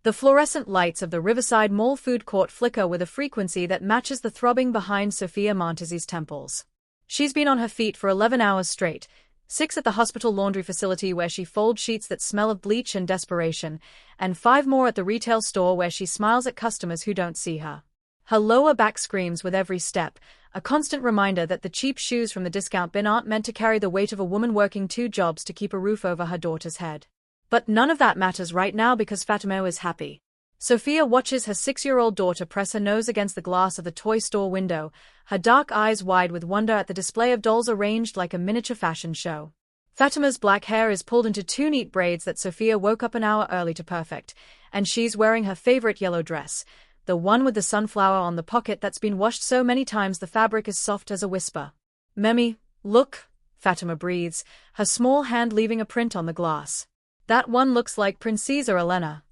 The fluorescent lights of the Riverside Mall food court flicker with a frequency that matches the throbbing behind Sofia Montese's temples. She's been on her feet for 11 hours straight, 6 at the hospital laundry facility where she folds sheets that smell of bleach and desperation, and 5 more at the retail store where she smiles at customers who don't see her. Her lower back screams with every step, a constant reminder that the cheap shoes from the discount bin aren't meant to carry the weight of a woman working 2 jobs to keep a roof over her daughter's head. But none of that matters right now because Fatima is happy. Sofia watches her 6-year-old daughter press her nose against the glass of the toy store window, her dark eyes wide with wonder at the display of dolls arranged like a miniature fashion show. Fatima's black hair is pulled into 2 neat braids that Sofia woke up an hour early to perfect, and she's wearing her favorite yellow dress, the one with the sunflower on the pocket that's been washed so many times the fabric is soft as a whisper. "Mami, look," Fatima breathes, her small hand leaving a print on the glass. "That one looks like Princesa Elena."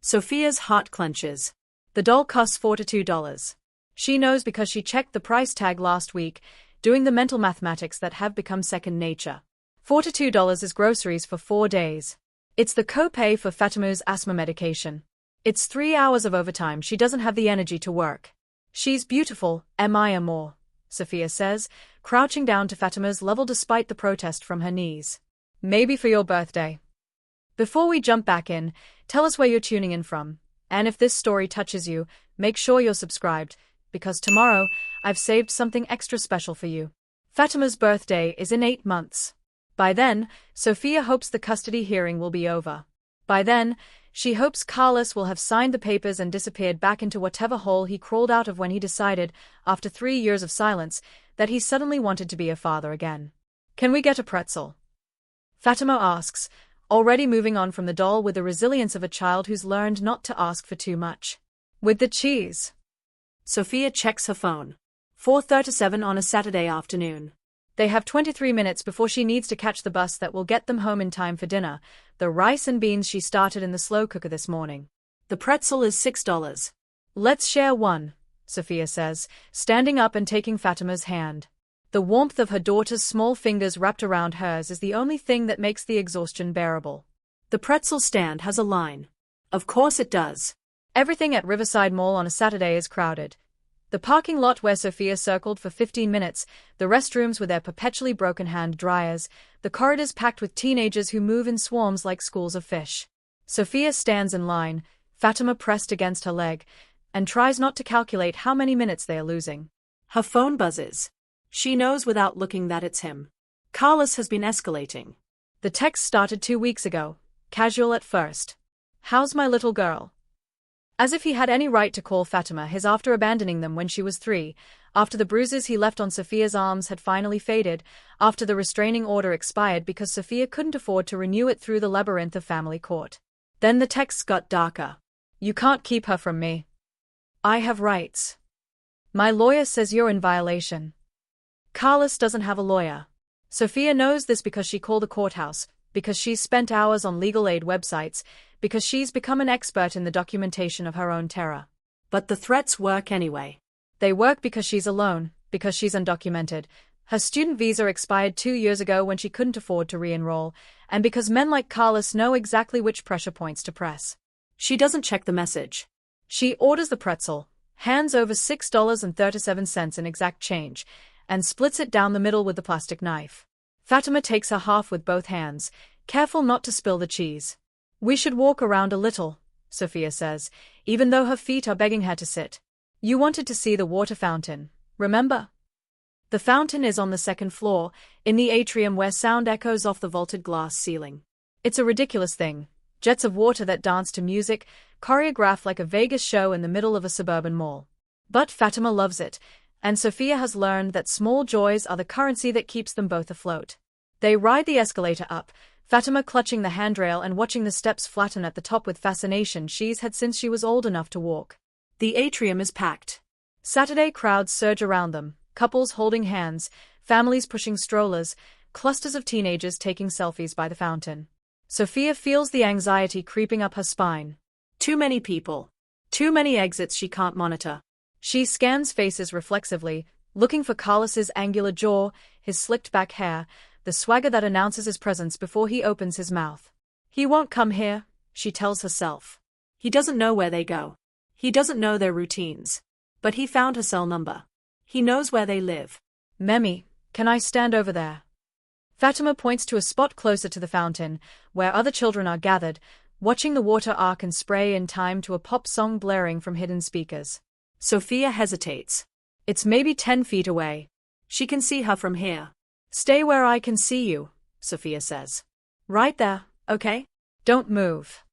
Sofia's heart clenches. The doll costs $42. She knows because she checked the price tag last week, doing the mental mathematics that have become second nature. $42 is groceries for 4 days. It's the co-pay for Fatima's asthma medication. It's 3 hours of overtime. She doesn't have the energy to work. "She's beautiful, am I more?" Sofia says, crouching down to Fatima's level despite the protest from her knees. "Maybe for your birthday." Before we jump back in, tell us where you're tuning in from, and if this story touches you, make sure you're subscribed, because tomorrow, I've saved something extra special for you. Fatima's birthday is in 8 months. By then, Sofia hopes the custody hearing will be over. By then, she hopes Carlos will have signed the papers and disappeared back into whatever hole he crawled out of when he decided, after 3 years of silence, that he suddenly wanted to be a father again. "Can we get a pretzel?" Fatima asks, already moving on from the doll with the resilience of a child who's learned not to ask for too much. "With the cheese." Sofia checks her phone. 4:37 on a Saturday afternoon. They have 23 minutes before she needs to catch the bus that will get them home in time for dinner, the rice and beans she started in the slow cooker this morning. The pretzel is $6. "Let's share one," Sofia says, standing up and taking Fatima's hand. The warmth of her daughter's small fingers wrapped around hers is the only thing that makes the exhaustion bearable. The pretzel stand has a line. Of course it does. Everything at Riverside Mall on a Saturday is crowded. The parking lot where Sofia circled for 15 minutes, the restrooms with their perpetually broken hand dryers, the corridors packed with teenagers who move in swarms like schools of fish. Sofia stands in line, Fatima pressed against her leg, and tries not to calculate how many minutes they are losing. Her phone buzzes. She knows without looking that it's him. Carlos has been escalating. The text started 2 weeks ago, casual at first. "How's my little girl?" As if he had any right to call Fatima his after abandoning them when she was 3, after the bruises he left on Sofia's arms had finally faded, after the restraining order expired because Sofia couldn't afford to renew it through the labyrinth of family court. Then the texts got darker. "You can't keep her from me. I have rights. My lawyer says you're in violation." Carlos doesn't have a lawyer. Sofia knows this because she called the courthouse, because she's spent hours on legal aid websites, because she's become an expert in the documentation of her own terror. But the threats work anyway. They work because she's alone, because she's undocumented. Her student visa expired 2 years ago when she couldn't afford to re-enroll, and because men like Carlos know exactly which pressure points to press. She doesn't check the message. She orders the pretzel, hands over $6.37 in exact change, and splits it down the middle with the plastic knife. Fatima takes her half with both hands, careful not to spill the cheese. "We should walk around a little," Sofia says, even though her feet are begging her to sit. "You wanted to see the water fountain, remember?" The fountain is on the 2nd floor, in the atrium where sound echoes off the vaulted glass ceiling. It's a ridiculous thing, jets of water that dance to music, choreographed like a Vegas show in the middle of a suburban mall. But Fatima loves it, and Sofia has learned that small joys are the currency that keeps them both afloat. They ride the escalator up, Fatima clutching the handrail and watching the steps flatten at the top with fascination she's had since she was old enough to walk. The atrium is packed. Saturday crowds surge around them, couples holding hands, families pushing strollers, clusters of teenagers taking selfies by the fountain. Sofia feels the anxiety creeping up her spine. Too many people. Too many exits she can't monitor. She scans faces reflexively, looking for Carlos's angular jaw, his slicked back hair, the swagger that announces his presence before he opens his mouth. He won't come here, she tells herself. He doesn't know where they go. He doesn't know their routines. But he found her cell number. He knows where they live. Mami, can I stand over there? Fatima points to a spot closer to the fountain, where other children are gathered, watching the water arc and spray in time to a pop song blaring from hidden speakers. Sofia hesitates. It's maybe 10 feet away. She can see her from here. Stay where I can see you, Sofia says. Right there, okay? Don't move.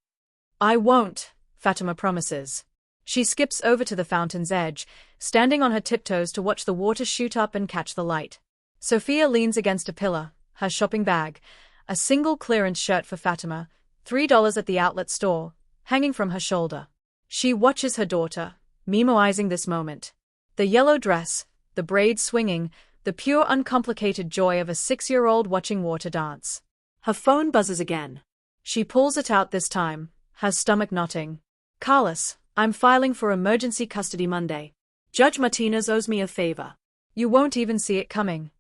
I won't, Fatima promises. She skips over to the fountain's edge, standing on her tiptoes to watch the water shoot up and catch the light. Sofia leans against a pillar, her shopping bag, a single clearance shirt for Fatima, $3 at the outlet store, hanging from her shoulder. She watches her daughter, memoizing this moment. The yellow dress, the braids swinging, the pure uncomplicated joy of a 6-year-old watching water dance. Her phone buzzes again. She pulls it out this time, her stomach knotting. Carlos, I'm filing for emergency custody Monday. Judge Martinez owes me a favor. You won't even see it coming.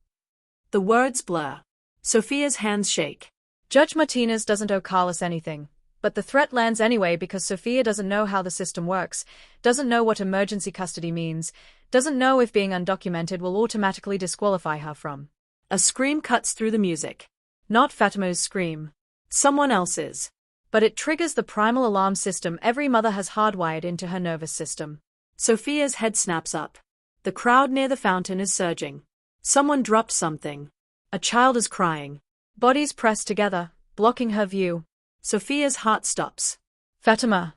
The words blur. Sofia's hands shake. Judge Martinez doesn't owe Carlos anything, but the threat lands anyway because Sofia doesn't know how the system works, doesn't know what emergency custody means, doesn't know if being undocumented will automatically disqualify her from. A scream cuts through the music. Not Fatima's scream. Someone else's. But it triggers the primal alarm system every mother has hardwired into her nervous system. Sofia's head snaps up. The crowd near the fountain is surging. Someone dropped something. A child is crying. Bodies pressed together, blocking her view. Sofia's heart stops. Fatima.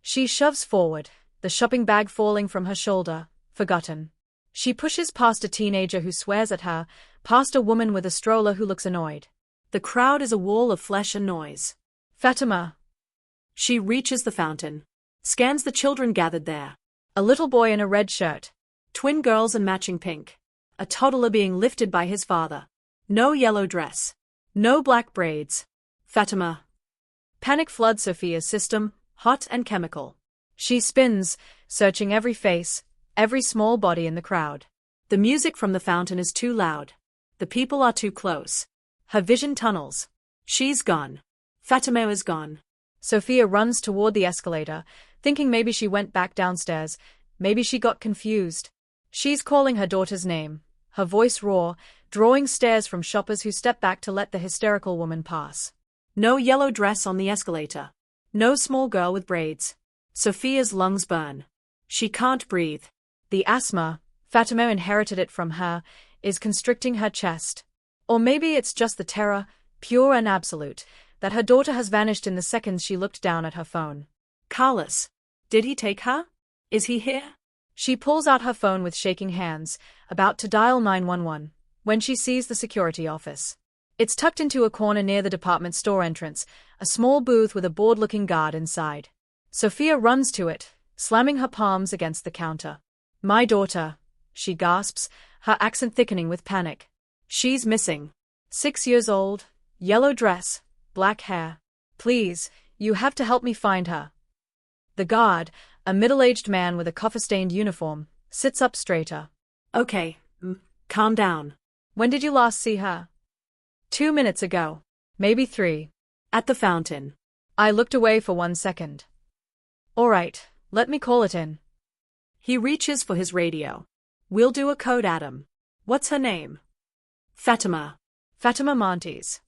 She shoves forward, the shopping bag falling from her shoulder, forgotten. She pushes past a teenager who swears at her, past a woman with a stroller who looks annoyed. The crowd is a wall of flesh and noise. Fatima. She reaches the fountain. Scans the children gathered there. A little boy in a red shirt. Twin girls in matching pink. A toddler being lifted by his father. No yellow dress. No black braids. Fatima. Panic floods Sofia's system, hot and chemical. She spins, searching every face, every small body in the crowd. The music from the fountain is too loud. The people are too close. Her vision tunnels. She's gone. Fatima is gone. Sofia runs toward the escalator, thinking maybe she went back downstairs, maybe she got confused. She's calling her daughter's name, her voice raw, drawing stares from shoppers who step back to let the hysterical woman pass. No yellow dress on the escalator. No small girl with braids. Sofia's lungs burn. She can't breathe. The asthma, Fatima inherited it from her, is constricting her chest. Or maybe it's just the terror, pure and absolute, that her daughter has vanished in the seconds she looked down at her phone. Carlos. Did he take her? Is he here? She pulls out her phone with shaking hands, about to dial 911, when she sees the security office. It's tucked into a corner near the department store entrance, a small booth with a bored-looking guard inside. Sofia runs to it, slamming her palms against the counter. My daughter, she gasps, her accent thickening with panic. She's missing. 6 years old, yellow dress, black hair. Please, you have to help me find her. The guard, a middle-aged man with a coffee-stained uniform, sits up straighter. Okay, calm down. When did you last see her? 2 minutes ago. Maybe 3. At the fountain. I looked away for 1 second. All right, let me call it in. He reaches for his radio. We'll do a code, Adam. What's her name? Fatima. Fatima Montes.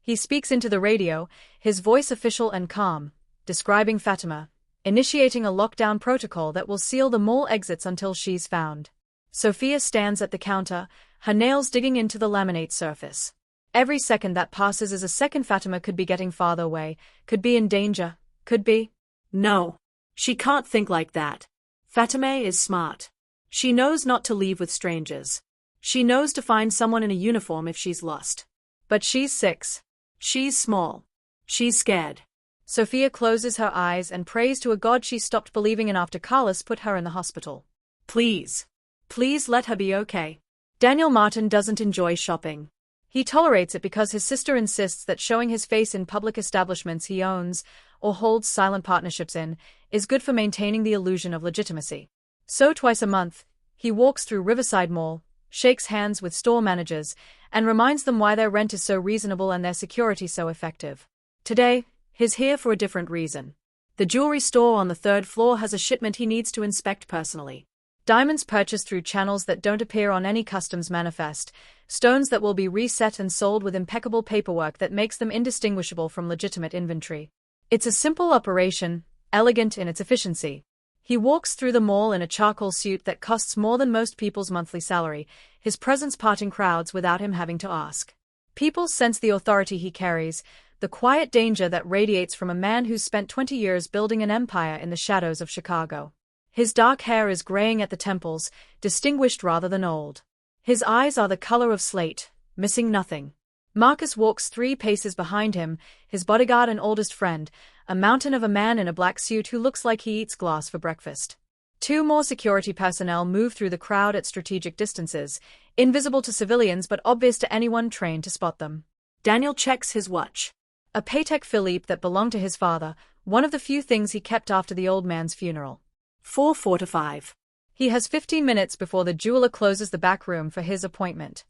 He speaks into the radio, his voice official and calm, describing Fatima, initiating a lockdown protocol that will seal the mall exits until she's found. Sofia stands at the counter, her nails digging into the laminate surface. Every second that passes is a second Fatima could be getting farther away, could be in danger, could be. No. She can't think like that. Fatima is smart. She knows not to leave with strangers. She knows to find someone in a uniform if she's lost. But she's 6. She's small. She's scared. Sofia closes her eyes and prays to a god she stopped believing in after Carlos put her in the hospital. Please. Please let her be okay. Daniel Martin doesn't enjoy shopping. He tolerates it because his sister insists that showing his face in public establishments he owns, or holds silent partnerships in, is good for maintaining the illusion of legitimacy. So twice a month, he walks through Riverside Mall, shakes hands with store managers, and reminds them why their rent is so reasonable and their security so effective. Today, he's here for a different reason. The jewelry store on the third floor has a shipment he needs to inspect personally. Diamonds purchased through channels that don't appear on any customs manifest, stones that will be reset and sold with impeccable paperwork that makes them indistinguishable from legitimate inventory. It's a simple operation, elegant in its efficiency. He walks through the mall in a charcoal suit that costs more than most people's monthly salary, his presence parting crowds without him having to ask. People sense the authority he carries, the quiet danger that radiates from a man who's spent 20 years building an empire in the shadows of Chicago. His dark hair is graying at the temples, distinguished rather than old. His eyes are the color of slate, missing nothing. Marcus walks 3 paces behind him, his bodyguard and oldest friend, a mountain of a man in a black suit who looks like he eats glass for breakfast. 2 more security personnel move through the crowd at strategic distances, invisible to civilians but obvious to anyone trained to spot them. Daniel checks his watch. A Patek Philippe that belonged to his father, one of the few things he kept after the old man's funeral. 4:45. He has 15 minutes before the jeweler closes the back room for his appointment.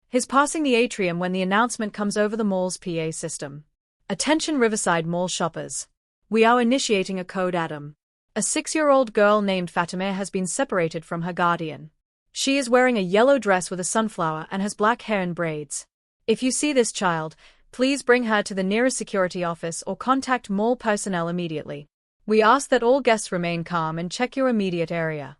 He's passing the atrium when the announcement comes over the mall's PA system. Attention Riverside Mall shoppers. We are initiating a code Adam. A 6-year-old girl named Fatima has been separated from her guardian. She is wearing a yellow dress with a sunflower and has black hair in braids. If you see this child, please bring her to the nearest security office or contact mall personnel immediately. We ask that all guests remain calm and check your immediate area.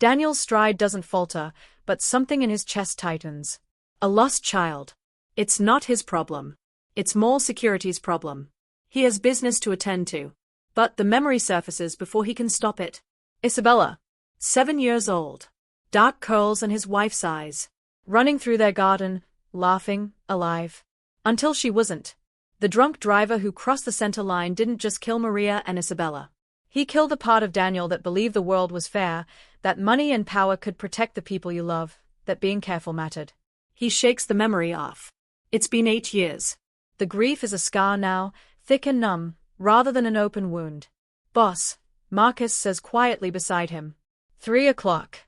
Daniel's stride doesn't falter, but something in his chest tightens. A lost child. It's not his problem. It's mall security's problem. He has business to attend to. But the memory surfaces before he can stop it. Isabella. 7 years old. Dark curls and his wife's eyes. Running through their garden, laughing, alive. Until she wasn't. The drunk driver who crossed the center line didn't just kill Maria and Isabella. He killed the part of Daniel that believed the world was fair, that money and power could protect the people you love, that being careful mattered. He shakes the memory off. It's been 8 years. The grief is a scar now, thick and numb, rather than an open wound. Boss, Marcus says quietly beside him. 3 o'clock.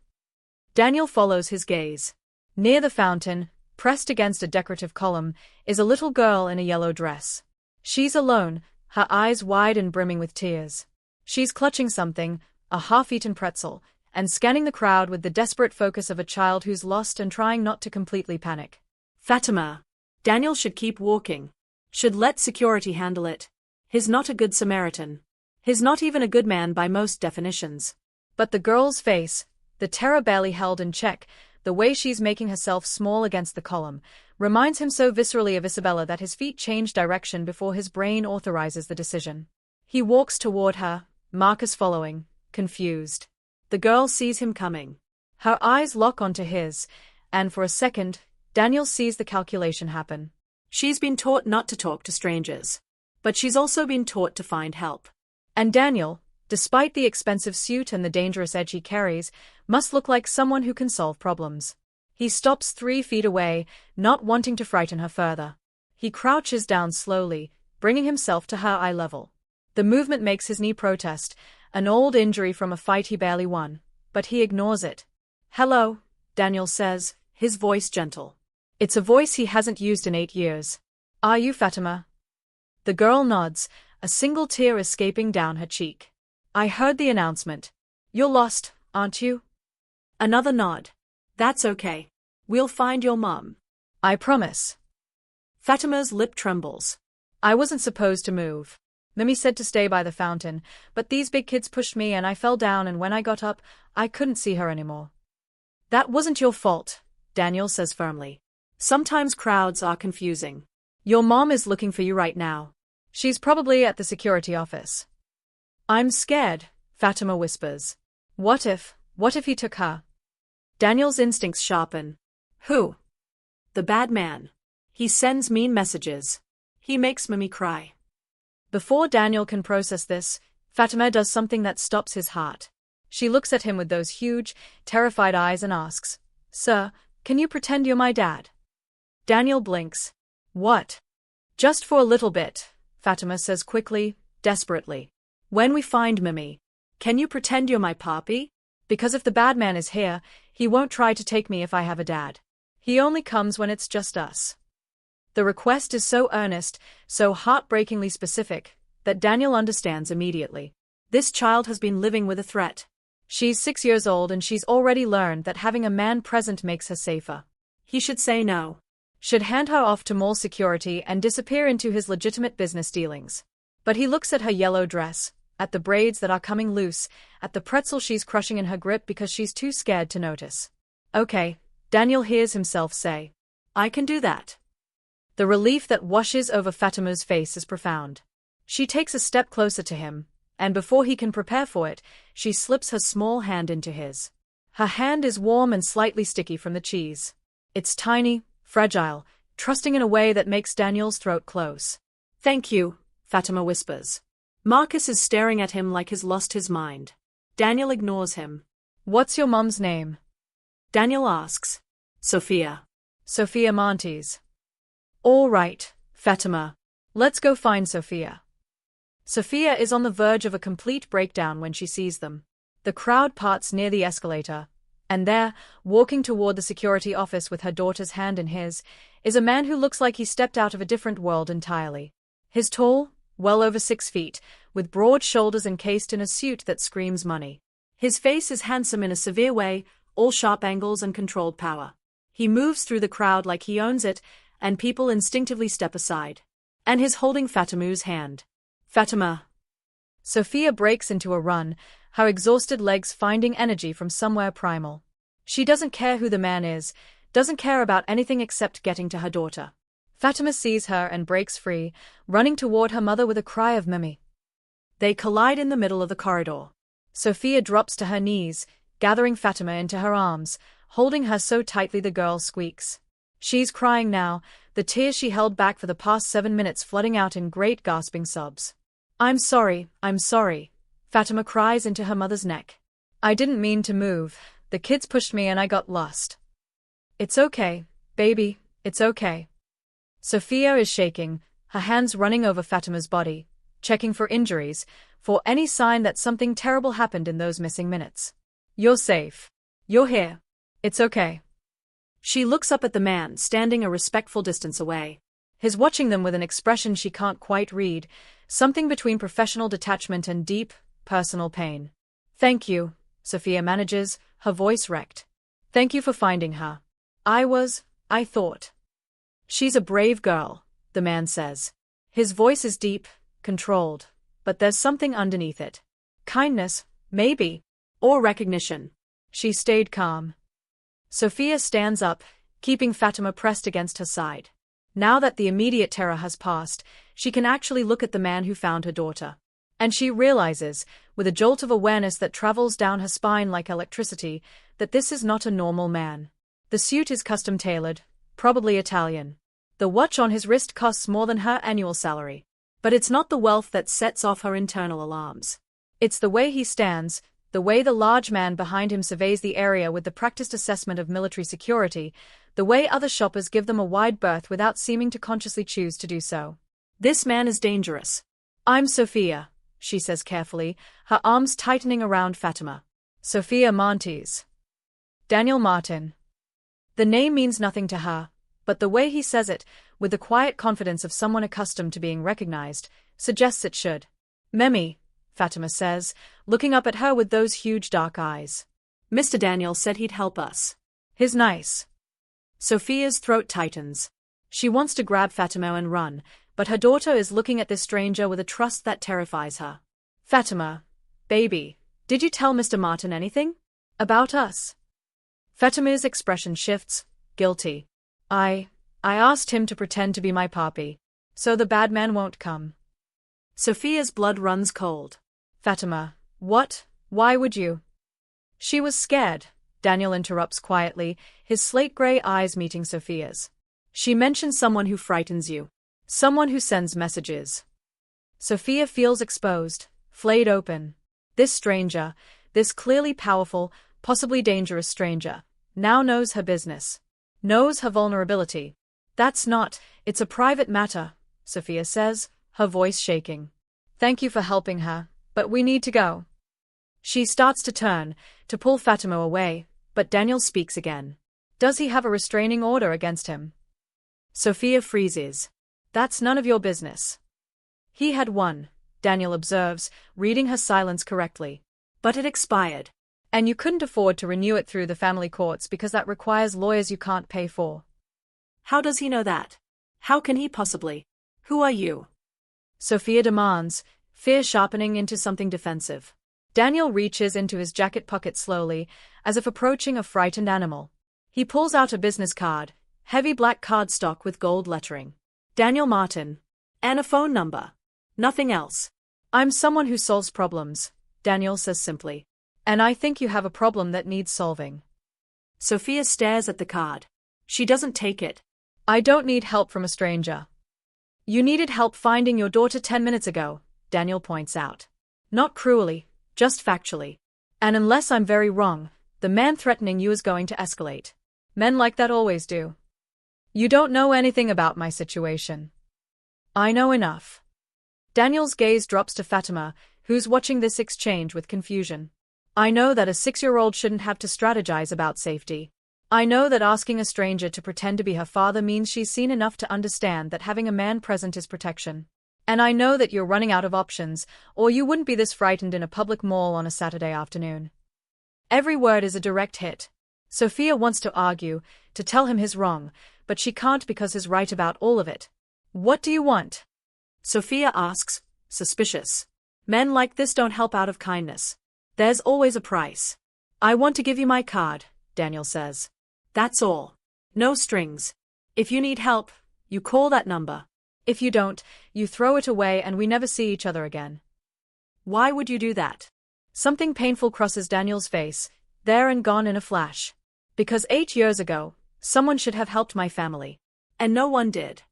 Daniel follows his gaze. Near the fountain, pressed against a decorative column, is a little girl in a yellow dress. She's alone, her eyes wide and brimming with tears. She's clutching something, a half-eaten pretzel, and scanning the crowd with the desperate focus of a child who's lost and trying not to completely panic. Fatima. Daniel should keep walking. Should let security handle it. He's not a good Samaritan. He's not even a good man by most definitions. But the girl's face, the terror barely held in check, the way she's making herself small against the column, reminds him so viscerally of Isabella that his feet change direction before his brain authorizes the decision. He walks toward her, Marcus following, confused. The girl sees him coming. Her eyes lock onto his, and for a second, Daniel sees the calculation happen. She's been taught not to talk to strangers. But she's also been taught to find help. And Daniel, despite the expensive suit and the dangerous edge he carries, must look like someone who can solve problems. He stops 3 feet away, not wanting to frighten her further. He crouches down slowly, bringing himself to her eye level. The movement makes his knee protest, an old injury from a fight he barely won, but he ignores it. "Hello," Daniel says, his voice gentle. It's a voice he hasn't used in 8 years. "Are you Fatima?" The girl nods, a single tear escaping down her cheek. "I heard the announcement. You're lost, aren't you?" Another nod. "That's okay. We'll find your mom." "I promise." Fatima's lip trembles. "I wasn't supposed to move. Mimi said to stay by the fountain, but these big kids pushed me and I fell down, and when I got up, I couldn't see her anymore." "That wasn't your fault," Daniel says firmly. "Sometimes crowds are confusing. Your mom is looking for you right now. She's probably at the security office." "I'm scared," Fatima whispers. What if he took her?" Daniel's instincts sharpen. "Who?" "The bad man. He sends mean messages. He makes Mimi cry." Before Daniel can process this, Fatima does something that stops his heart. She looks at him with those huge, terrified eyes and asks, "Sir, can you pretend you're my dad?" Daniel blinks. "What?" "Just for a little bit," Fatima says quickly, desperately. "When we find Mimi, can you pretend you're my papi? Because if the bad man is here, he won't try to take me if I have a dad. He only comes when it's just us." The request is so earnest, so heartbreakingly specific, that Daniel understands immediately. This child has been living with a threat. She's 6 years old and she's already learned that having a man present makes her safer. He should say no. Should hand her off to mall security and disappear into his legitimate business dealings. But he looks at her yellow dress, at the braids that are coming loose, at the pretzel she's crushing in her grip because she's too scared to notice. Okay, Daniel hears himself say. I can do that. The relief that washes over Fatima's face is profound. She takes a step closer to him, and before he can prepare for it, she slips her small hand into his. Her hand is warm and slightly sticky from the cheese. It's tiny, fragile, trusting in a way that makes Daniel's throat close. Thank you, Fatima whispers. Marcus is staring at him like he's lost his mind. Daniel ignores him. What's your mom's name? Daniel asks. Sofia. Sofia Montes. All right, Fatima. Let's go find Sofia. Sofia is on the verge of a complete breakdown when she sees them. The crowd parts near the escalator, and there, walking toward the security office with her daughter's hand in his, is a man who looks like he stepped out of a different world entirely. He's tall, well over 6 feet, with broad shoulders encased in a suit that screams money. His face is handsome in a severe way, all sharp angles and controlled power. He moves through the crowd like he owns it, and people instinctively step aside. And he's holding Fatima's hand. Fatima. Sofia breaks into a run, her exhausted legs finding energy from somewhere primal. She doesn't care who the man is, doesn't care about anything except getting to her daughter. Fatima sees her and breaks free, running toward her mother with a cry of Mami. They collide in the middle of the corridor. Sofia drops to her knees, gathering Fatima into her arms, holding her so tightly the girl squeaks. She's crying now, the tears she held back for the past 7 minutes flooding out in great gasping sobs. I'm sorry, Fatima cries into her mother's neck. I didn't mean to move, the kids pushed me and I got lost. It's okay, baby, it's okay. Sofia is shaking, her hands running over Fatima's body, checking for injuries, for any sign that something terrible happened in those missing minutes. You're safe. You're here. It's okay. She looks up at the man standing a respectful distance away. He's watching them with an expression she can't quite read, something between professional detachment and deep, personal pain. Thank you, Sofia manages, her voice wrecked. Thank you for finding her. I thought. She's a brave girl, the man says. His voice is deep, controlled, but there's something underneath it. Kindness, maybe, or recognition. She stayed calm. Sofia stands up, keeping Fatima pressed against her side. Now that the immediate terror has passed, she can actually look at the man who found her daughter. And she realizes, with a jolt of awareness that travels down her spine like electricity, that this is not a normal man. The suit is custom-tailored, probably Italian. The watch on his wrist costs more than her annual salary. But it's not the wealth that sets off her internal alarms. It's the way he stands, the way the large man behind him surveys the area with the practiced assessment of military security, the way other shoppers give them a wide berth without seeming to consciously choose to do so. This man is dangerous. I'm Sofia, she says carefully, her arms tightening around Fatima. Sofia Montes. Daniel Martin. The name means nothing to her, but the way he says it, with the quiet confidence of someone accustomed to being recognized, suggests it should. Mami, Fatima says, looking up at her with those huge dark eyes. Mr. Daniel said he'd help us. He's nice. Sofia's throat tightens. She wants to grab Fatima and run, but her daughter is looking at this stranger with a trust that terrifies her. Fatima, baby, did you tell Mr. Martin anything? About us? Fatima's expression shifts, guilty. I asked him to pretend to be my papi, so the bad man won't come. Sofia's blood runs cold. Fatima, what? Why would you? She was scared, Daniel interrupts quietly, his slate-gray eyes meeting Sofia's. She mentioned someone who frightens you. Someone who sends messages. Sofia feels exposed, flayed open. This stranger, this clearly powerful, possibly dangerous stranger, now knows her business. Knows her vulnerability. It's a private matter, Sofia says, her voice shaking. Thank you for helping her, but we need to go. She starts to turn, to pull Fatima away, but Daniel speaks again. Does he have a restraining order against him? Sofia freezes. That's none of your business. He had one, Daniel observes, reading her silence correctly. But it expired. And you couldn't afford to renew it through the family courts because that requires lawyers you can't pay for. How does he know that? How can he possibly? Who are you? Sofia demands, fear sharpening into something defensive. Daniel reaches into his jacket pocket slowly, as if approaching a frightened animal. He pulls out a business card, heavy black cardstock with gold lettering. Daniel Martin. And a phone number. Nothing else. I'm someone who solves problems, Daniel says simply. And I think you have a problem that needs solving. Sofia stares at the card. She doesn't take it. I don't need help from a stranger. You needed help finding your daughter 10 minutes ago, Daniel points out. Not cruelly, just factually. And unless I'm very wrong, the man threatening you is going to escalate. Men like that always do. You don't know anything about my situation. I know enough. Daniel's gaze drops to Fatima, who's watching this exchange with confusion. I know that a 6-year-old shouldn't have to strategize about safety. I know that asking a stranger to pretend to be her father means she's seen enough to understand that having a man present is protection. And I know that you're running out of options, or you wouldn't be this frightened in a public mall on a Saturday afternoon. Every word is a direct hit. Sofia wants to argue, to tell him he's wrong, but she can't because he's right about all of it. What do you want? Sofia asks, suspicious. Men like this don't help out of kindness. There's always a price. I want to give you my card, Daniel says. That's all. No strings. If you need help, you call that number. If you don't, you throw it away and we never see each other again. Why would you do that? Something painful crosses Daniel's face, there and gone in a flash. Because 8 years ago, someone should have helped my family. And no one did.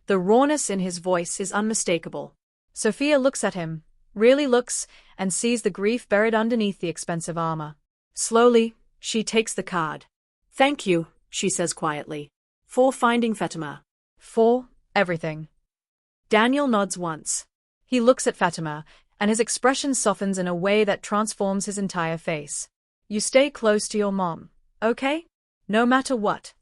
The rawness in his voice is unmistakable. Sofia looks at him, really looks, and sees the grief buried underneath the expensive armor. Slowly, she takes the card. Thank you, she says quietly. For finding Fatima. For everything. Daniel nods once. He looks at Fatima, and his expression softens in a way that transforms his entire face. You stay close to your mom, okay? No matter what.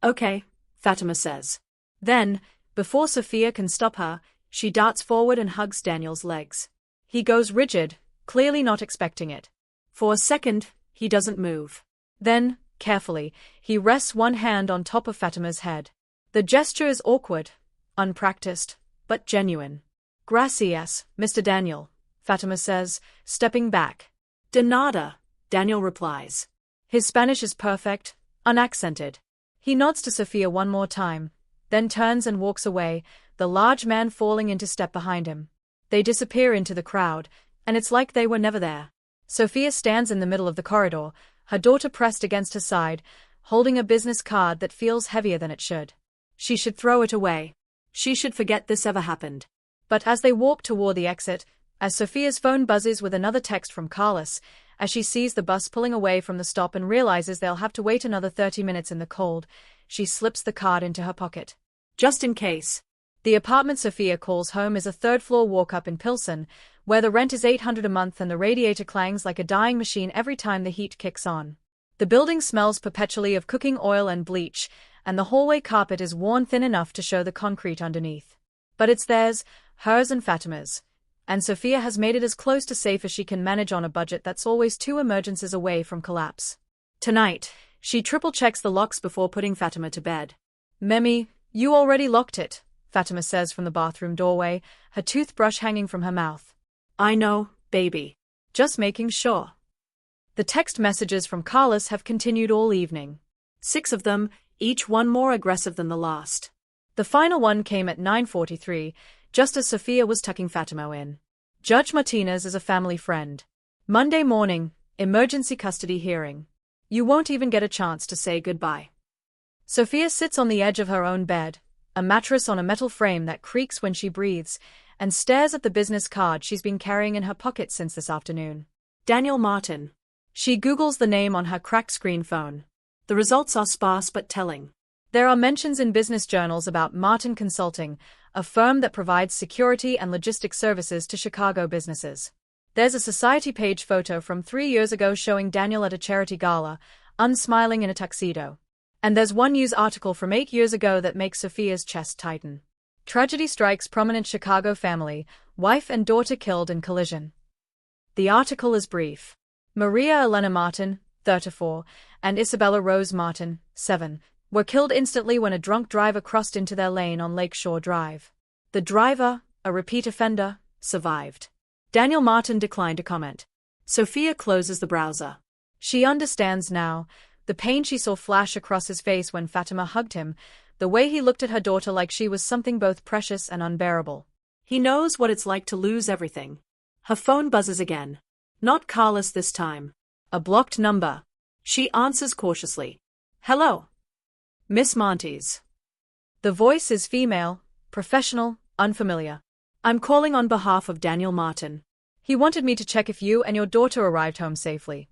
Okay, Fatima says. Then, before Sofia can stop her, she darts forward and hugs Daniel's legs. He goes rigid, clearly not expecting it. For a second, he doesn't move. Then, carefully, he rests one hand on top of Fatima's head. The gesture is awkward, unpracticed, but genuine. Gracias, Mr. Daniel, Fatima says, stepping back. De nada, Daniel replies. His Spanish is perfect, unaccented. He nods to Sofia one more time, then turns and walks away, the large man falling into step behind him. They disappear into the crowd, and it's like they were never there. Sofia stands in the middle of the corridor, her daughter pressed against her side, holding a business card that feels heavier than it should. She should throw it away. She should forget this ever happened. But as they walk toward the exit, as Sofia's phone buzzes with another text from Carlos, as she sees the bus pulling away from the stop and realizes they'll have to wait another 30 minutes in the cold, she slips the card into her pocket. Just in case. The apartment Sofia calls home is a third-floor walk-up in Pilsen, where the rent is $800 a month and the radiator clangs like a dying machine every time the heat kicks on. The building smells perpetually of cooking oil and bleach, and the hallway carpet is worn thin enough to show the concrete underneath. But it's theirs, hers and Fatima's. And Sofia has made it as close to safe as she can manage on a budget that's always 2 emergencies away from collapse. Tonight, she triple-checks the locks before putting Fatima to bed. Mami, you already locked it, Fatima says from the bathroom doorway, her toothbrush hanging from her mouth. I know, baby. Just making sure. The text messages from Carlos have continued all evening. 6 of them, each one more aggressive than the last. The final one came at 9:43, just as Sofia was tucking Fatima in. Judge Martinez is a family friend. Monday morning, emergency custody hearing. You won't even get a chance to say goodbye. Sofia sits on the edge of her own bed, a mattress on a metal frame that creaks when she breathes, and stares at the business card she's been carrying in her pocket since this afternoon. Daniel Martin. She Googles the name on her cracked screen phone. The results are sparse but telling. There are mentions in business journals about Martin Consulting, a firm that provides security and logistics services to Chicago businesses. There's a Society page photo from 3 years ago showing Daniel at a charity gala, unsmiling in a tuxedo. And there's one news article from 8 years ago that makes Sofia's chest tighten. Tragedy strikes prominent Chicago family, wife and daughter killed in collision. The article is brief. Maria Elena Martin, 34, and Isabella Rose Martin, 7, were killed instantly when a drunk driver crossed into their lane on Lakeshore Drive. The driver, a repeat offender, survived. Daniel Martin declined to comment. Sofia closes the browser. She understands now, the pain she saw flash across his face when Fatima hugged him, the way he looked at her daughter like she was something both precious and unbearable. He knows what it's like to lose everything. Her phone buzzes again. Not Carlos this time. A blocked number. She answers cautiously. Hello. Miss Montes. The voice is female, professional, unfamiliar. I'm calling on behalf of Daniel Martin. He wanted me to check if you and your daughter arrived home safely.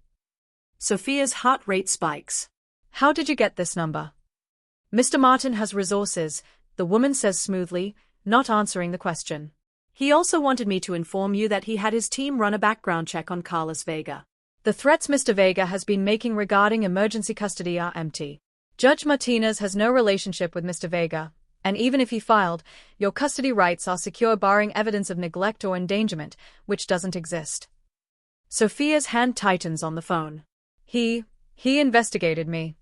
Sofia's heart rate spikes. How did you get this number? Mr. Martin has resources, the woman says smoothly, not answering the question. He also wanted me to inform you that he had his team run a background check on Carlos Vega. The threats Mr. Vega has been making regarding emergency custody are empty. Judge Martinez has no relationship with Mr. Vega, and even if he filed, your custody rights are secure barring evidence of neglect or endangerment, which doesn't exist. Sofia's hand tightens on the phone. He investigated me.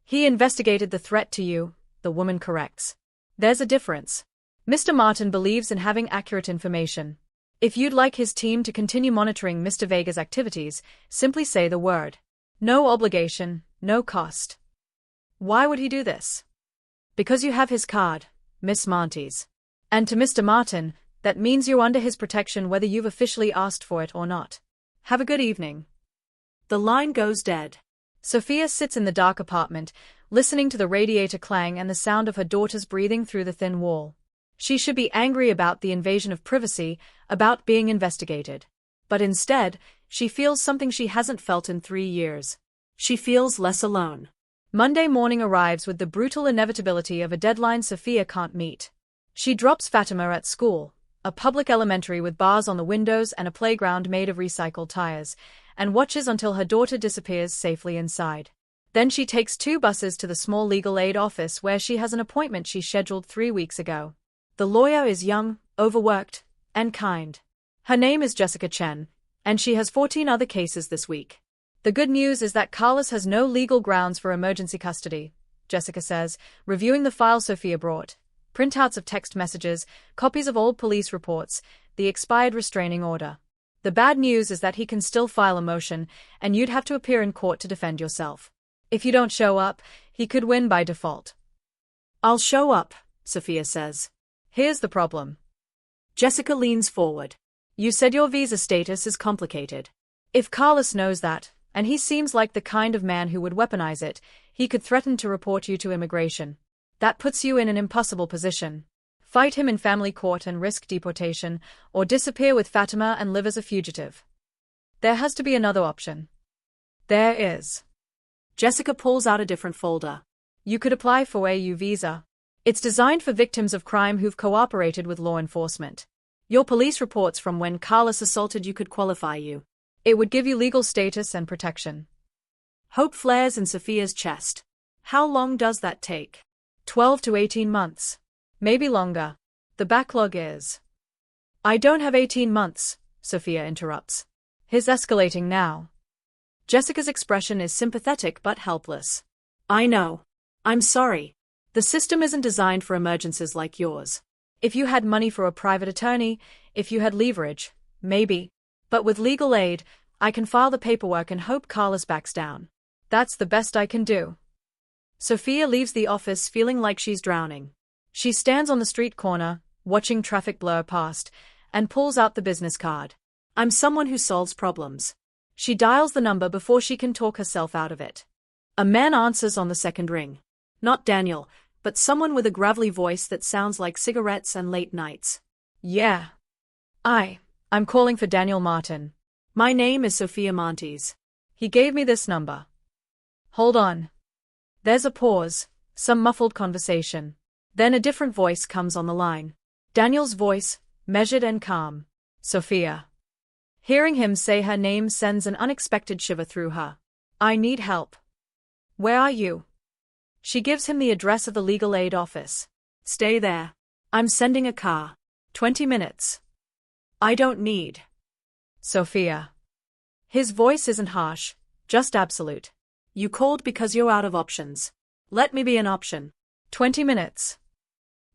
He investigated the threat to you, the woman corrects. There's a difference. Mr. Martin believes in having accurate information. If you'd like his team to continue monitoring Mr. Vega's activities, simply say the word. No obligation, no cost. Why would he do this? Because you have his card, Miss Montes. And to Mr. Martin, that means you're under his protection whether you've officially asked for it or not. Have a good evening. The line goes dead. Sofia sits in the dark apartment, listening to the radiator clang and the sound of her daughter's breathing through the thin wall. She should be angry about the invasion of privacy, about being investigated. But instead, she feels something she hasn't felt in 3 years. She feels less alone. Monday morning arrives with the brutal inevitability of a deadline Sofia can't meet. She drops Fatima at school, a public elementary with bars on the windows and a playground made of recycled tires, and watches until her daughter disappears safely inside. Then she takes 2 buses to the small legal aid office where she has an appointment she scheduled 3 weeks ago. The lawyer is young, overworked, and kind. Her name is Jessica Chen, and she has 14 other cases this week. The good news is that Carlos has no legal grounds for emergency custody, Jessica says, reviewing the file Sofia brought. Printouts of text messages, copies of old police reports, the expired restraining order. The bad news is that he can still file a motion, and you'd have to appear in court to defend yourself. If you don't show up, he could win by default. I'll show up, Sofia says. Here's the problem. Jessica leans forward. You said your visa status is complicated. If Carlos knows that, and he seems like the kind of man who would weaponize it, he could threaten to report you to immigration. That puts you in an impossible position. Fight him in family court and risk deportation, or disappear with Fatima and live as a fugitive. There has to be another option. There is. Jessica pulls out a different folder. You could apply for a EU visa. It's designed for victims of crime who've cooperated with law enforcement. Your police reports from when Carlos assaulted you could qualify you. It would give you legal status and protection. Hope flares in Sofia's chest. How long does that take? 12 to 18 months. Maybe longer. The backlog is. I don't have 18 months, Sofia interrupts. He's escalating now. Jessica's expression is sympathetic but helpless. I know. I'm sorry. The system isn't designed for emergencies like yours. If you had money for a private attorney, if you had leverage, maybe. But with legal aid, I can file the paperwork and hope Carlos backs down. That's the best I can do. Sofia leaves the office feeling like she's drowning. She stands on the street corner, watching traffic blur past, and pulls out the business card. I'm someone who solves problems. She dials the number before she can talk herself out of it. A man answers on the second ring. Not Daniel, but someone with a gravelly voice that sounds like cigarettes and late nights. Yeah. I'm calling for Daniel Martin. My name is Sofia Montes. He gave me this number. Hold on. There's a pause, some muffled conversation. Then a different voice comes on the line. Daniel's voice, measured and calm. Sofia. Hearing him say her name sends an unexpected shiver through her. I need help. Where are you? She gives him the address of the legal aid office. Stay there. I'm sending a car. 20 minutes. I don't need. Sofia. His voice isn't harsh, just absolute. You called because you're out of options. Let me be an option. 20 minutes.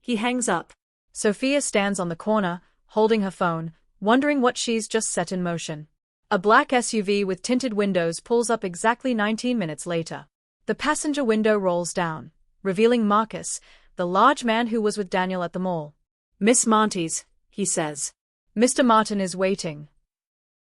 He hangs up. Sofia stands on the corner, holding her phone, wondering what she's just set in motion. A black SUV with tinted windows pulls up exactly 19 minutes later. The passenger window rolls down, revealing Marcus, the large man who was with Daniel at the mall. Miss Monty's, he says. Mr. Martin is waiting.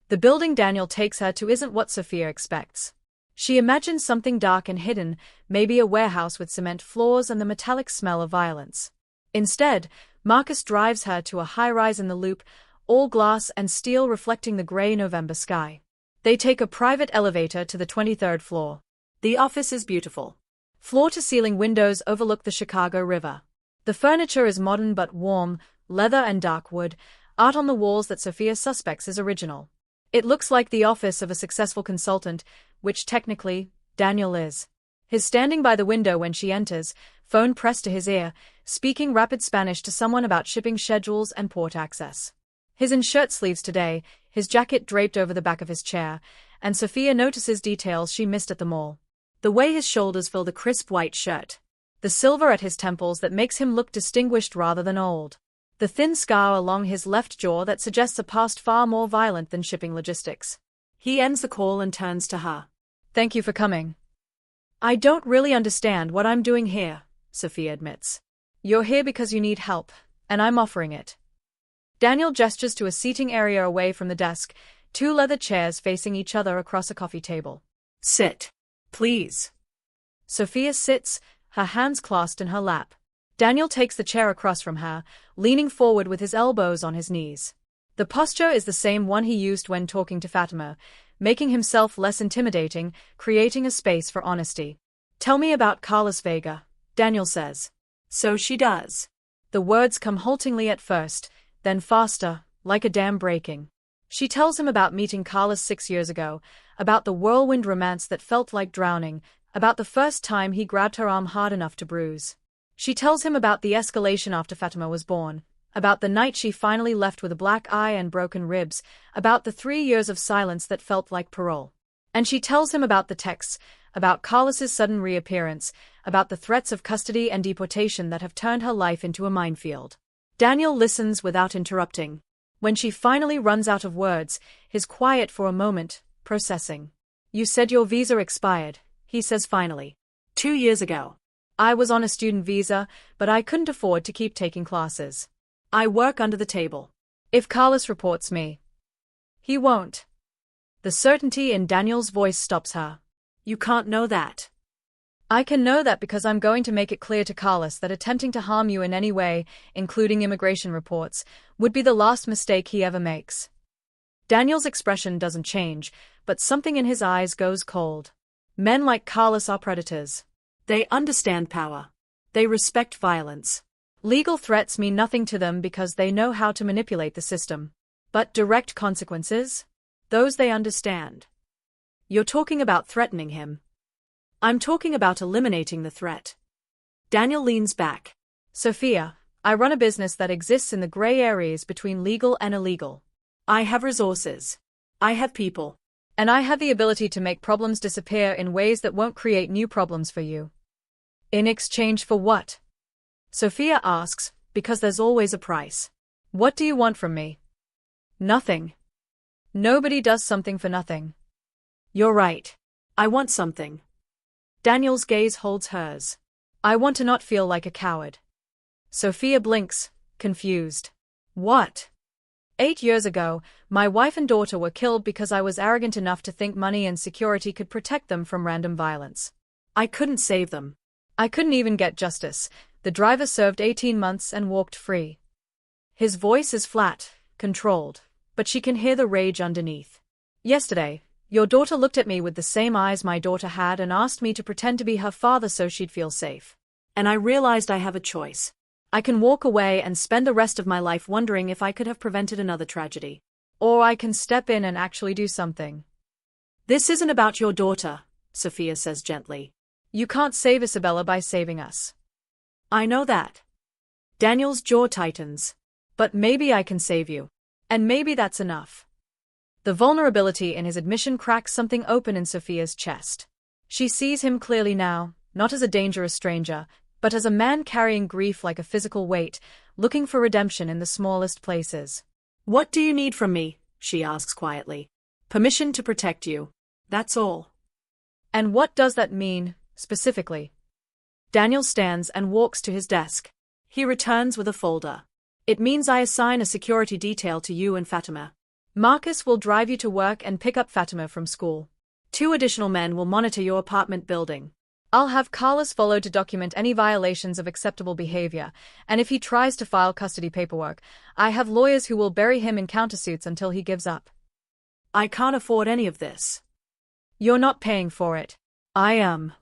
The building Daniel takes her to isn't what Sofia expects. She imagines something dark and hidden, maybe a warehouse with cement floors and the metallic smell of violence. Instead, Marcus drives her to a high-rise in the Loop, all glass and steel reflecting the gray November sky. They take a private elevator to the 23rd floor. The office is beautiful. Floor-to-ceiling windows overlook the Chicago River. The furniture is modern but warm, leather and dark wood, art on the walls that Sofia suspects is original. It looks like the office of a successful consultant, which technically, Daniel is. He's standing by the window when she enters, phone pressed to his ear, speaking rapid Spanish to someone about shipping schedules and port access. He's in shirt sleeves today, his jacket draped over the back of his chair, and Sofia notices details she missed at the mall. The way his shoulders fill the crisp white shirt. The silver at his temples that makes him look distinguished rather than old. The thin scar along his left jaw that suggests a past far more violent than shipping logistics. He ends the call and turns to her. Thank you for coming. I don't really understand what I'm doing here, Sofia admits. You're here because you need help, and I'm offering it. Daniel gestures to a seating area away from the desk, two leather chairs facing each other across a coffee table. Sit. Please. Sofia sits, her hands clasped in her lap. Daniel takes the chair across from her, leaning forward with his elbows on his knees. The posture is the same one he used when talking to Fatima, making himself less intimidating, creating a space for honesty. Tell me about Carlos Vega, Daniel says. So she does. The words come haltingly at first, then faster, like a dam breaking. She tells him about meeting Carlos 6 years ago, about the whirlwind romance that felt like drowning, about the first time he grabbed her arm hard enough to bruise. She tells him about the escalation after Fatima was born, about the night she finally left with a black eye and broken ribs, about the 3 years of silence that felt like parole. And she tells him about the texts, about Carlos's sudden reappearance, about the threats of custody and deportation that have turned her life into a minefield. Daniel listens without interrupting. When she finally runs out of words, he's quiet for a moment, processing. You said your visa expired, he says finally. 2 years ago. I was on a student visa, but I couldn't afford to keep taking classes. I work under the table. If Carlos reports me, he won't. The certainty in Daniel's voice stops her. You can't know that. I can know that because I'm going to make it clear to Carlos that attempting to harm you in any way, including immigration reports, would be the last mistake he ever makes. Daniel's expression doesn't change, but something in his eyes goes cold. Men like Carlos are predators. They understand power. They respect violence. Legal threats mean nothing to them because they know how to manipulate the system. But direct consequences? Those they understand. You're talking about threatening him. I'm talking about eliminating the threat. Daniel leans back. Sofia, I run a business that exists in the gray areas between legal and illegal. I have resources. I have people. And I have the ability to make problems disappear in ways that won't create new problems for you. In exchange for what? Sofia asks, because there's always a price. What do you want from me? Nothing. Nobody does something for nothing. You're right. I want something. Daniel's gaze holds hers. I want to not feel like a coward. Sofia blinks, confused. What? 8 years ago, my wife and daughter were killed because I was arrogant enough to think money and security could protect them from random violence. I couldn't save them. I couldn't even get justice. The driver served 18 months and walked free. His voice is flat, controlled, but she can hear the rage underneath. Yesterday, your daughter looked at me with the same eyes my daughter had and asked me to pretend to be her father so she'd feel safe. And I realized I have a choice. I can walk away and spend the rest of my life wondering if I could have prevented another tragedy. Or I can step in and actually do something. This isn't about your daughter, Sofia says gently. You can't save Isabella by saving us. I know that. Daniel's jaw tightens. But maybe I can save you. And maybe that's enough. The vulnerability in his admission cracks something open in Sofia's chest. She sees him clearly now, not as a dangerous stranger, but as a man carrying grief like a physical weight, looking for redemption in the smallest places. "What do you need from me?" she asks quietly. "Permission to protect you. That's all." And what does that mean, specifically? Daniel stands and walks to his desk. He returns with a folder. "It means I assign a security detail to you and Fatima. Marcus will drive you to work and pick up Fatima from school. 2 additional men will monitor your apartment building. I'll have Carlos follow to document any violations of acceptable behavior, and if he tries to file custody paperwork, I have lawyers who will bury him in countersuits until he gives up." "I can't afford any of this." "You're not paying for it." "I am."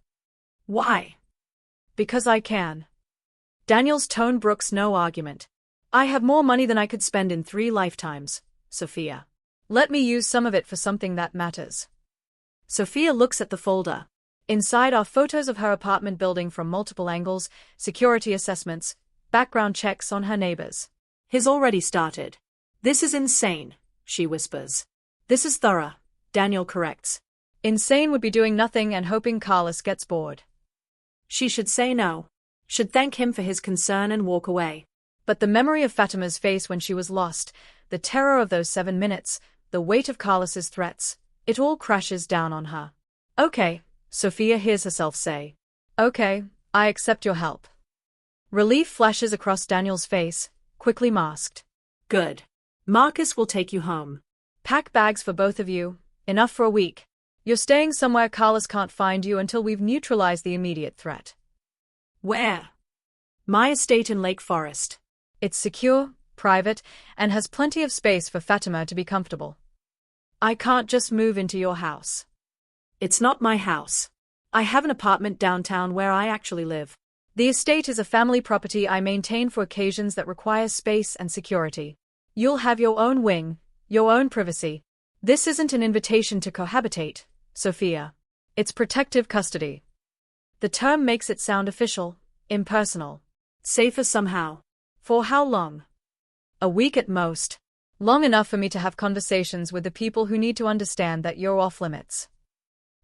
"Why?" "Because I can." Daniel's tone brooks no argument. "I have more money than I could spend in 3 lifetimes, Sofia. Let me use some of it for something that matters." Sofia looks at the folder. Inside are photos of her apartment building from multiple angles, security assessments, background checks on her neighbors. "He's already started." "This is insane," she whispers. "This is thorough," Daniel corrects. Insane would be doing nothing and hoping Carlos gets bored. She should say no. Should thank him for his concern and walk away. But the memory of Fatima's face when she was lost, the terror of those 7 minutes, the weight of Carlos's threats, it all crashes down on her. "Okay," Sofia hears herself say. "Okay, I accept your help." Relief flashes across Daniel's face, quickly masked. "Good. Marcus will take you home. Pack bags for both of you, enough for a week. You're staying somewhere Carlos can't find you until we've neutralized the immediate threat." "Where?" "My estate in Lake Forest." "It's secure, private, and has plenty of space for Fatima to be comfortable." "I can't just move into your house." "It's not my house. I have an apartment downtown where I actually live." "The estate is a family property I maintain for occasions that require space and security. You'll have your own wing, your own privacy. This isn't an invitation to cohabitate, Sofia. It's protective custody." The term makes it sound official, impersonal. "Safer somehow." "For how long?" "A week at most." "Long enough for me to have conversations with the people who need to understand that you're off limits."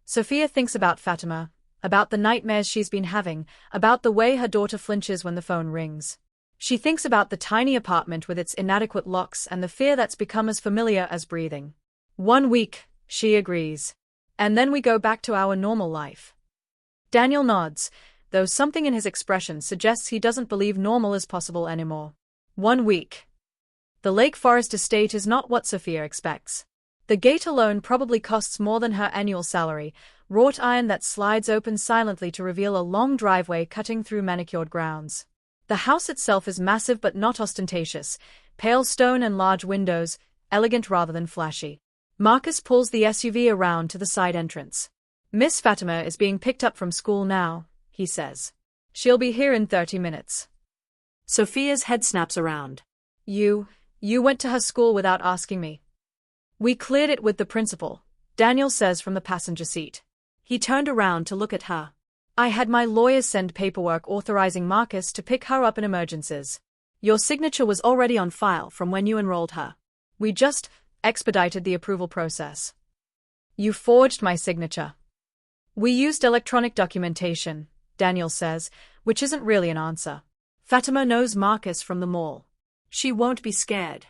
Sofia thinks about Fatima, about the nightmares she's been having, about the way her daughter flinches when the phone rings. She thinks about the tiny apartment with its inadequate locks and the fear that's become as familiar as breathing. 1 week, she agrees. And then we go back to our normal life. Daniel nods, though something in his expression suggests he doesn't believe normal is possible anymore. 1 week. The Lake Forest estate is not what Sofia expects. The gate alone probably costs more than her annual salary, wrought iron that slides open silently to reveal a long driveway cutting through manicured grounds. The house itself is massive but not ostentatious, pale stone and large windows, elegant rather than flashy. Marcus pulls the SUV around to the side entrance. "Miss Fatima is being picked up from school now," he says. "She'll be here in 30 minutes. Sofia's head snaps around. You went to her school without asking me." "We cleared it with the principal," Daniel says from the passenger seat. He turned around to look at her. "I had my lawyers send paperwork authorizing Marcus to pick her up in emergencies. Your signature was already on file from when you enrolled her. We just expedited the approval process." "You forged my signature." "We used electronic documentation," Daniel says, which isn't really an answer. "Fatima knows Marcus from the mall. She won't be scared."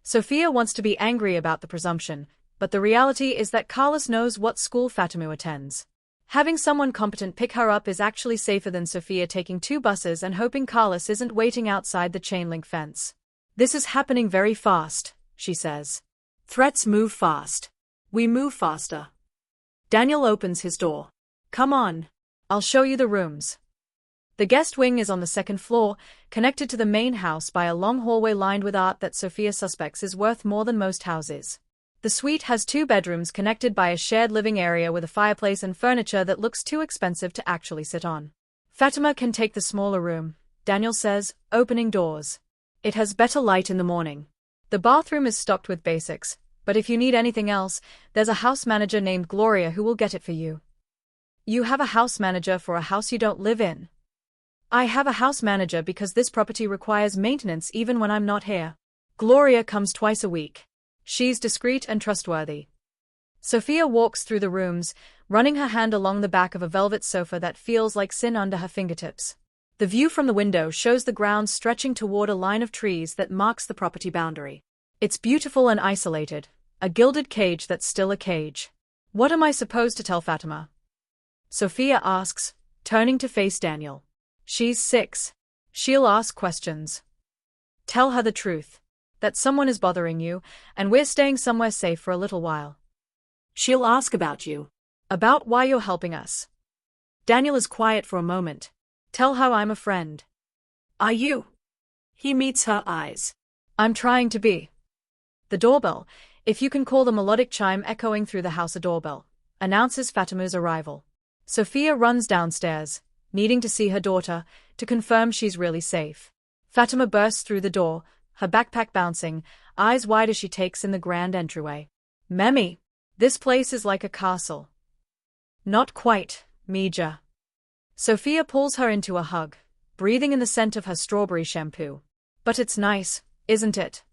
Sofia wants to be angry about the presumption, but the reality is that Carlos knows what school Fatima attends. Having someone competent pick her up is actually safer than Sofia taking 2 buses and hoping Carlos isn't waiting outside the chain-link fence. "This is happening very fast," she says. "Threats move fast. We move faster." Daniel opens his door. "Come on. I'll show you the rooms." The guest wing is on the 2nd floor, connected to the main house by a long hallway lined with art that Sofia suspects is worth more than most houses. The suite has 2 bedrooms connected by a shared living area with a fireplace and furniture that looks too expensive to actually sit on. "Fatima can take the smaller room," Daniel says, opening doors. "It has better light in the morning. The bathroom is stocked with basics, but if you need anything else, there's a house manager named Gloria who will get it for you." "You have a house manager for a house you don't live in?" I have a house manager because this property requires maintenance even when I'm not here. Gloria comes twice a week. She's discreet and trustworthy. Sofia walks through the rooms, running her hand along the back of a velvet sofa that feels like sin under her fingertips. The view from the window shows the grounds stretching toward a line of trees that marks the property boundary. It's beautiful and isolated, a gilded cage that's still a cage. What am I supposed to tell Fatima? Sofia asks, turning to face Daniel. She's 6. She'll ask questions. Tell her the truth. That someone is bothering you, and we're staying somewhere safe for a little while. She'll ask about you. About why you're helping us. Daniel is quiet for a moment. Tell her I'm a friend. Are you? He meets her eyes. I'm trying to be. The doorbell, if you can call the melodic chime echoing through the house a doorbell, announces Fatima's arrival. Sofia runs downstairs, needing to see her daughter, to confirm she's really safe. Fatima bursts through the door, her backpack bouncing, eyes wide as she takes in the grand entryway. Mami, this place is like a castle. Not quite, Mija. Sofia pulls her into a hug, breathing in the scent of her strawberry shampoo. But it's nice, isn't it?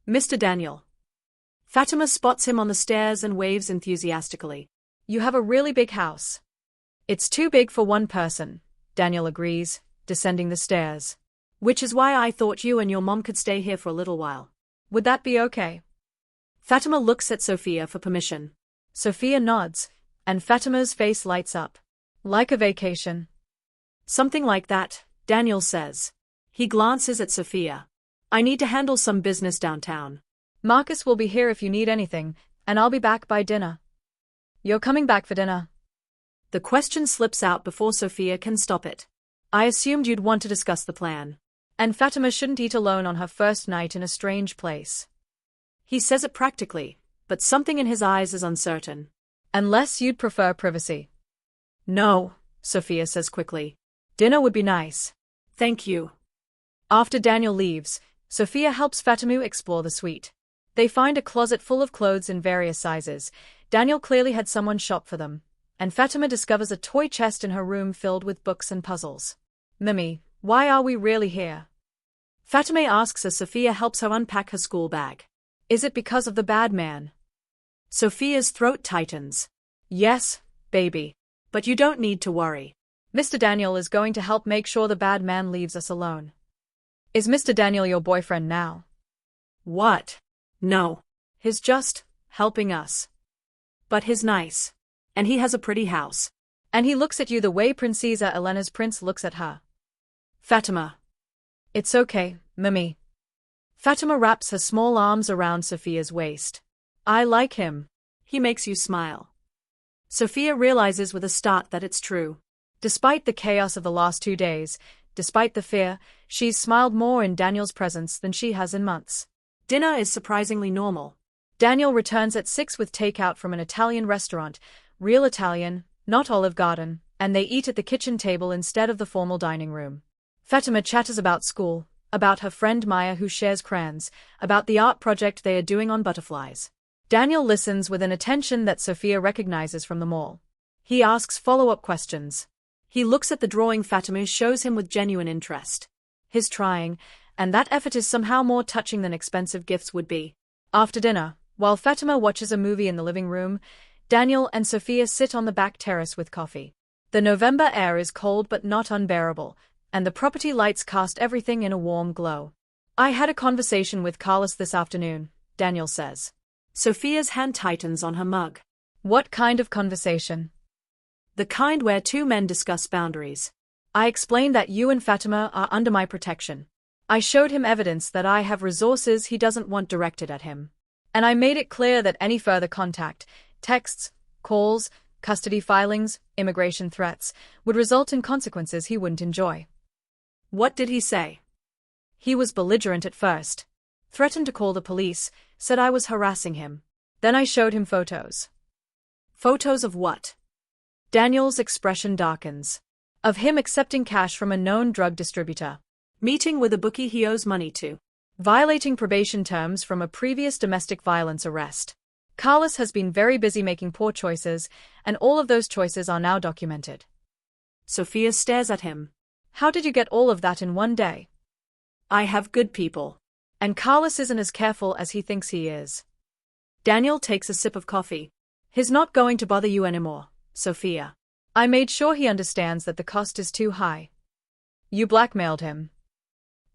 Mr. Daniel. Fatima spots him on the stairs and waves enthusiastically. You have a really big house. It's too big for one person, Daniel agrees, descending the stairs. Which is why I thought you and your mom could stay here for a little while. Would that be okay? Fatima looks at Sofia for permission. Sofia nods, and Fatima's face lights up. Like a vacation. Something like that, Daniel says. He glances at Sofia. I need to handle some business downtown. Marcus will be here if you need anything, and I'll be back by dinner. You're coming back for dinner? The question slips out before Sofia can stop it. I assumed you'd want to discuss the plan. And Fatima shouldn't eat alone on her first night in a strange place. He says it practically, but something in his eyes is uncertain. Unless you'd prefer privacy. No, Sofia says quickly. Dinner would be nice. Thank you. After Daniel leaves, Sofia helps Fatima explore the suite. They find a closet full of clothes in various sizes. Daniel clearly had someone shop for them. And Fatima discovers a toy chest in her room filled with books and puzzles. Mimi, why are we really here? Fatima asks as Sofia helps her unpack her school bag. Is it because of the bad man? Sofia's throat tightens. Yes, baby. But you don't need to worry. Mr. Daniel is going to help make sure the bad man leaves us alone. Is Mr. Daniel your boyfriend now? What? No. He's just helping us. But he's nice. And he has a pretty house. And he looks at you the way Princesa Elena's prince looks at her. Fatima. It's okay, Mimi. Fatima wraps her small arms around Sofia's waist. I like him. He makes you smile. Sofia realizes with a start that it's true. Despite the chaos of the last 2 days, despite the fear, she's smiled more in Daniel's presence than she has in months. Dinner is surprisingly normal. Daniel returns at 6 with takeout from an Italian restaurant, real Italian, not Olive Garden, and they eat at the kitchen table instead of the formal dining room. Fatima chatters about school, about her friend Maya who shares crayons, about the art project they are doing on butterflies. Daniel listens with an attention that Sofia recognizes from the mall. He asks follow-up questions. He looks at the drawing Fatima shows him with genuine interest. He's trying, and that effort is somehow more touching than expensive gifts would be. After dinner, while Fatima watches a movie in the living room, Daniel and Sofia sit on the back terrace with coffee. The November air is cold but not unbearable, and the property lights cast everything in a warm glow. I had a conversation with Carlos this afternoon, Daniel says. Sofia's hand tightens on her mug. What kind of conversation? The kind where two men discuss boundaries. I explained that you and Fatima are under my protection. I showed him evidence that I have resources he doesn't want directed at him. And I made it clear that any further contact, texts, calls, custody filings, immigration threats, would result in consequences he wouldn't enjoy. What did he say? He was belligerent at first. Threatened to call the police, said I was harassing him. Then I showed him photos. Photos of what? Daniel's expression darkens. Of him accepting cash from a known drug distributor. Meeting with a bookie he owes money to. Violating probation terms from a previous domestic violence arrest. Carlos has been very busy making poor choices, and all of those choices are now documented. Sofia stares at him. How did you get all of that in one day? I have good people. And Carlos isn't as careful as he thinks he is. Daniel takes a sip of coffee. He's not going to bother you anymore, Sofia. I made sure he understands that the cost is too high. You blackmailed him.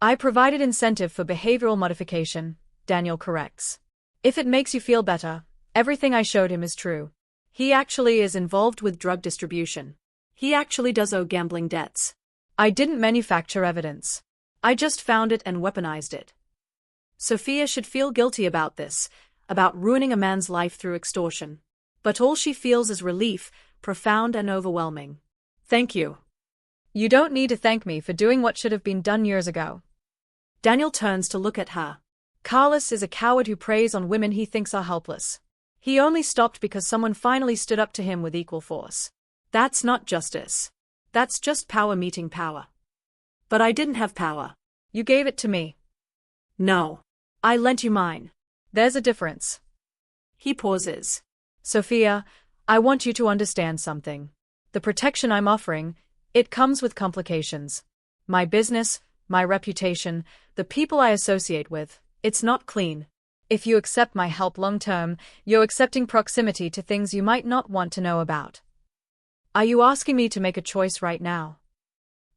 I provided incentive for behavioral modification, Daniel corrects. If it makes you feel better, everything I showed him is true. He actually is involved with drug distribution. He actually does owe gambling debts. I didn't manufacture evidence. I just found it and weaponized it. Sofia should feel guilty about this, about ruining a man's life through extortion. But all she feels is relief, profound and overwhelming. Thank you. You don't need to thank me for doing what should have been done years ago. Daniel turns to look at her. Carlos is a coward who preys on women he thinks are helpless. He only stopped because someone finally stood up to him with equal force. That's not justice. That's just power meeting power. But I didn't have power. You gave it to me. No. I lent you mine. There's a difference. He pauses. Sofia, I want you to understand something. The protection I'm offering, it comes with complications. My business, my reputation, the people I associate with, it's not clean. If you accept my help long-term, you're accepting proximity to things you might not want to know about. Are you asking me to make a choice right now?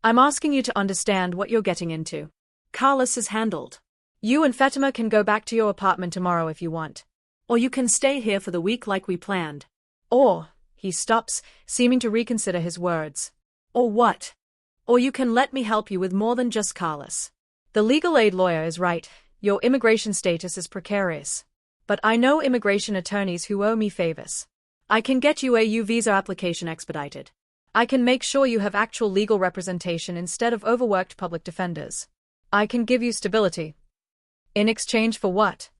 I'm asking you to understand what you're getting into. Carlos is handled. You and Fatima can go back to your apartment tomorrow if you want. Or you can stay here for the week like we planned. Or, he stops, seeming to reconsider his words. Or what? Or you can let me help you with more than just Carlos. The legal aid lawyer is right, your immigration status is precarious. But I know immigration attorneys who owe me favors. I can get you a U visa application expedited. I can make sure you have actual legal representation instead of overworked public defenders. I can give you stability. In exchange for what?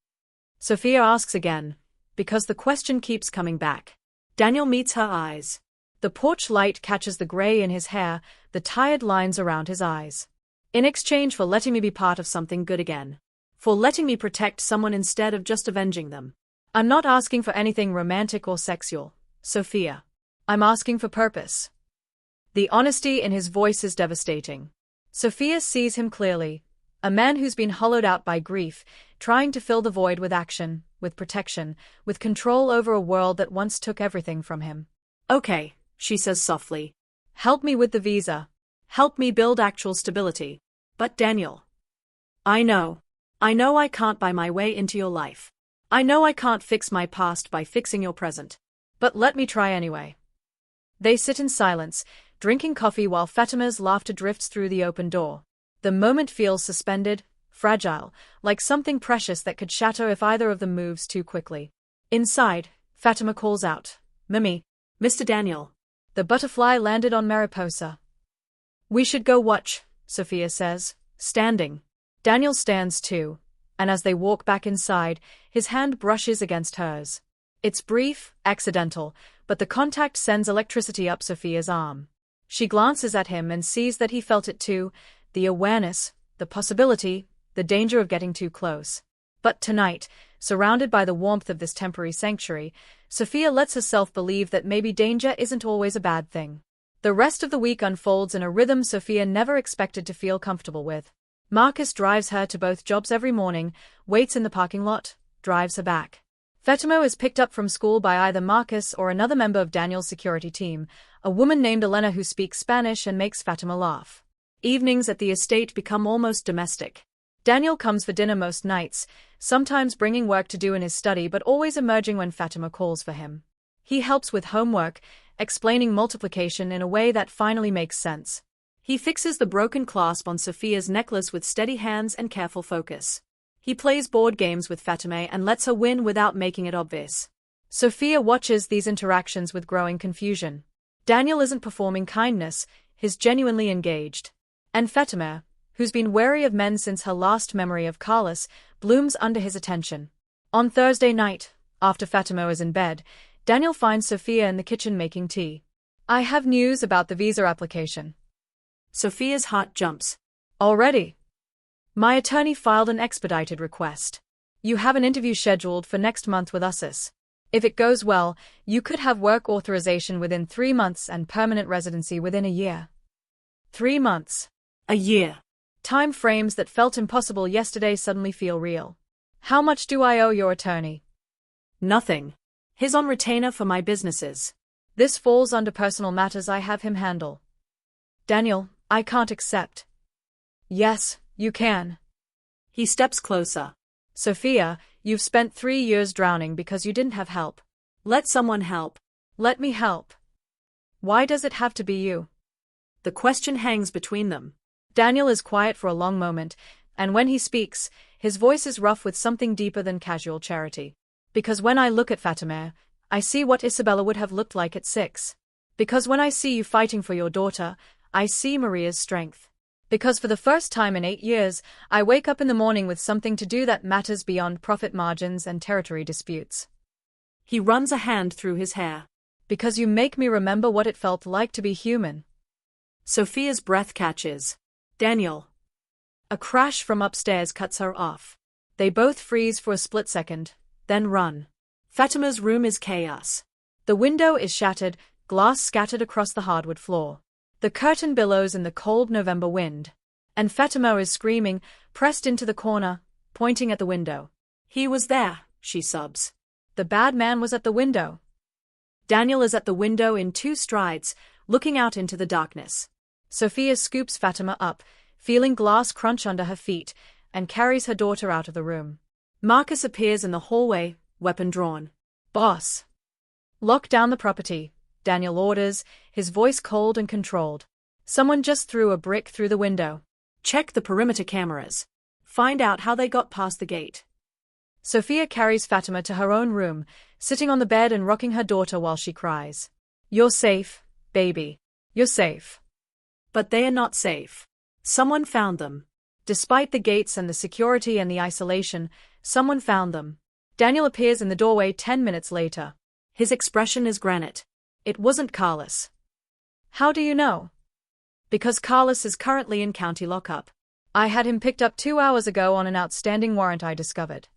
Sofia asks again, because the question keeps coming back. Daniel meets her eyes. The porch light catches the gray in his hair, the tired lines around his eyes. In exchange for letting me be part of something good again. For letting me protect someone instead of just avenging them. I'm not asking for anything romantic or sexual, Sofia. I'm asking for purpose. The honesty in his voice is devastating. Sofia sees him clearly. A man who's been hollowed out by grief, trying to fill the void with action, with protection, with control over a world that once took everything from him. Okay, she says softly. Help me with the visa. Help me build actual stability. But Daniel. I know I can't buy my way into your life. I know I can't fix my past by fixing your present. But let me try anyway. They sit in silence, drinking coffee while Fatima's laughter drifts through the open door. The moment feels suspended, fragile, like something precious that could shatter if either of them moves too quickly. Inside, Fatima calls out, Mami. Mr. Daniel. The butterfly landed on Mariposa. We should go watch, Sofia says, standing. Daniel stands too, and as they walk back inside, his hand brushes against hers. It's brief, accidental, but the contact sends electricity up Sofia's arm. She glances at him and sees that he felt it too, the awareness, the possibility, the danger of getting too close. But tonight, surrounded by the warmth of this temporary sanctuary, Sofia lets herself believe that maybe danger isn't always a bad thing. The rest of the week unfolds in a rhythm Sofia never expected to feel comfortable with. Marcus drives her to both jobs every morning, waits in the parking lot, drives her back. Fatima is picked up from school by either Marcus or another member of Daniel's security team, a woman named Elena who speaks Spanish and makes Fatima laugh. Evenings at the estate become almost domestic. Daniel comes for dinner most nights, sometimes bringing work to do in his study but always emerging when Fatima calls for him. He helps with homework, explaining multiplication in a way that finally makes sense. He fixes the broken clasp on Sofia's necklace with steady hands and careful focus. He plays board games with Fatima and lets her win without making it obvious. Sofia watches these interactions with growing confusion. Daniel isn't performing kindness, he's genuinely engaged. And Fatima, who's been wary of men since her last memory of Carlos, blooms under his attention. On Thursday night, after Fatima is in bed, Daniel finds Sofia in the kitchen making tea. I have news about the visa application. Sofia's heart jumps. Already? My attorney filed an expedited request. You have an interview scheduled for next month with us. If it goes well, you could have work authorization within 3 months and permanent residency within a year. 3 months. A year. Time frames that felt impossible yesterday suddenly feel real. How much do I owe your attorney? Nothing. He's on retainer for my businesses. This falls under personal matters I have him handle. Daniel, I can't accept. Yes, you can. He steps closer. Sofia, you've spent 3 years drowning because you didn't have help. Let someone help. Let me help. Why does it have to be you? The question hangs between them. Daniel is quiet for a long moment, and when he speaks, his voice is rough with something deeper than casual charity. Because when I look at Fatima, I see what Isabella would have looked like at 6. Because when I see you fighting for your daughter, I see Maria's strength. Because for the first time in 8 years, I wake up in the morning with something to do that matters beyond profit margins and territory disputes. He runs a hand through his hair. Because you make me remember what it felt like to be human. Sofia's breath catches. Daniel. A crash from upstairs cuts her off. They both freeze for a split second, then run. Fatima's room is chaos. The window is shattered, glass scattered across the hardwood floor. The curtain billows in the cold November wind. And Fatima is screaming, pressed into the corner, pointing at the window. He was there, she sobs. The bad man was at the window. Daniel is at the window in 2 strides, looking out into the darkness. Sofia scoops Fatima up, feeling glass crunch under her feet, and carries her daughter out of the room. Marcus appears in the hallway, weapon drawn. Boss. Lock down the property, Daniel orders, his voice cold and controlled. Someone just threw a brick through the window. Check the perimeter cameras. Find out how they got past the gate. Sofia carries Fatima to her own room, sitting on the bed and rocking her daughter while she cries. You're safe, baby. You're safe. But they are not safe. Someone found them. Despite the gates and the security and the isolation, someone found them. Daniel appears in the doorway 10 minutes later. His expression is granite. It wasn't Carlos. How do you know? Because Carlos is currently in county lockup. I had him picked up 2 hours ago on an outstanding warrant I discovered.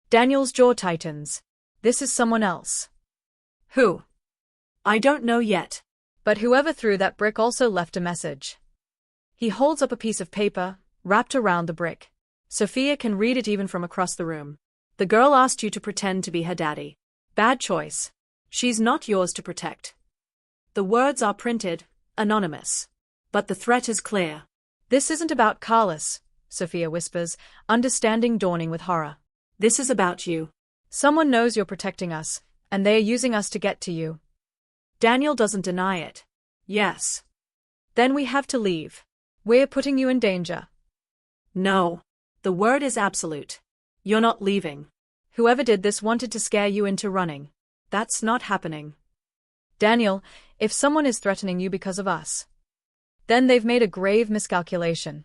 Daniel's jaw tightens. This is someone else. Who? I don't know yet. But whoever threw that brick also left a message. He holds up a piece of paper, wrapped around the brick. Sofia can read it even from across the room. The girl asked you to pretend to be her daddy. Bad choice. She's not yours to protect. The words are printed, anonymous. But the threat is clear. This isn't about Carlos, Sofia whispers, understanding dawning with horror. This is about you. Someone knows you're protecting us, and they are using us to get to you. Daniel doesn't deny it. Yes. Then we have to leave. We're putting you in danger. No. The word is absolute. You're not leaving. Whoever did this wanted to scare you into running. That's not happening. Daniel, if someone is threatening you because of us, then they've made a grave miscalculation.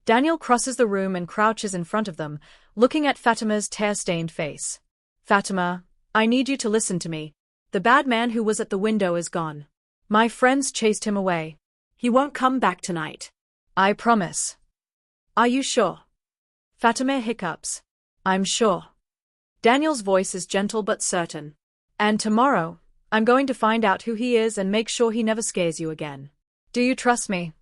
Daniel crosses the room and crouches in front of them, looking at Fatima's tear-stained face. Fatima, I need you to listen to me. The bad man who was at the window is gone. My friends chased him away. He won't come back tonight. I promise. Are you sure? Fatima hiccups. I'm sure. Daniel's voice is gentle but certain. And tomorrow, I'm going to find out who he is and make sure he never scares you again. Do you trust me?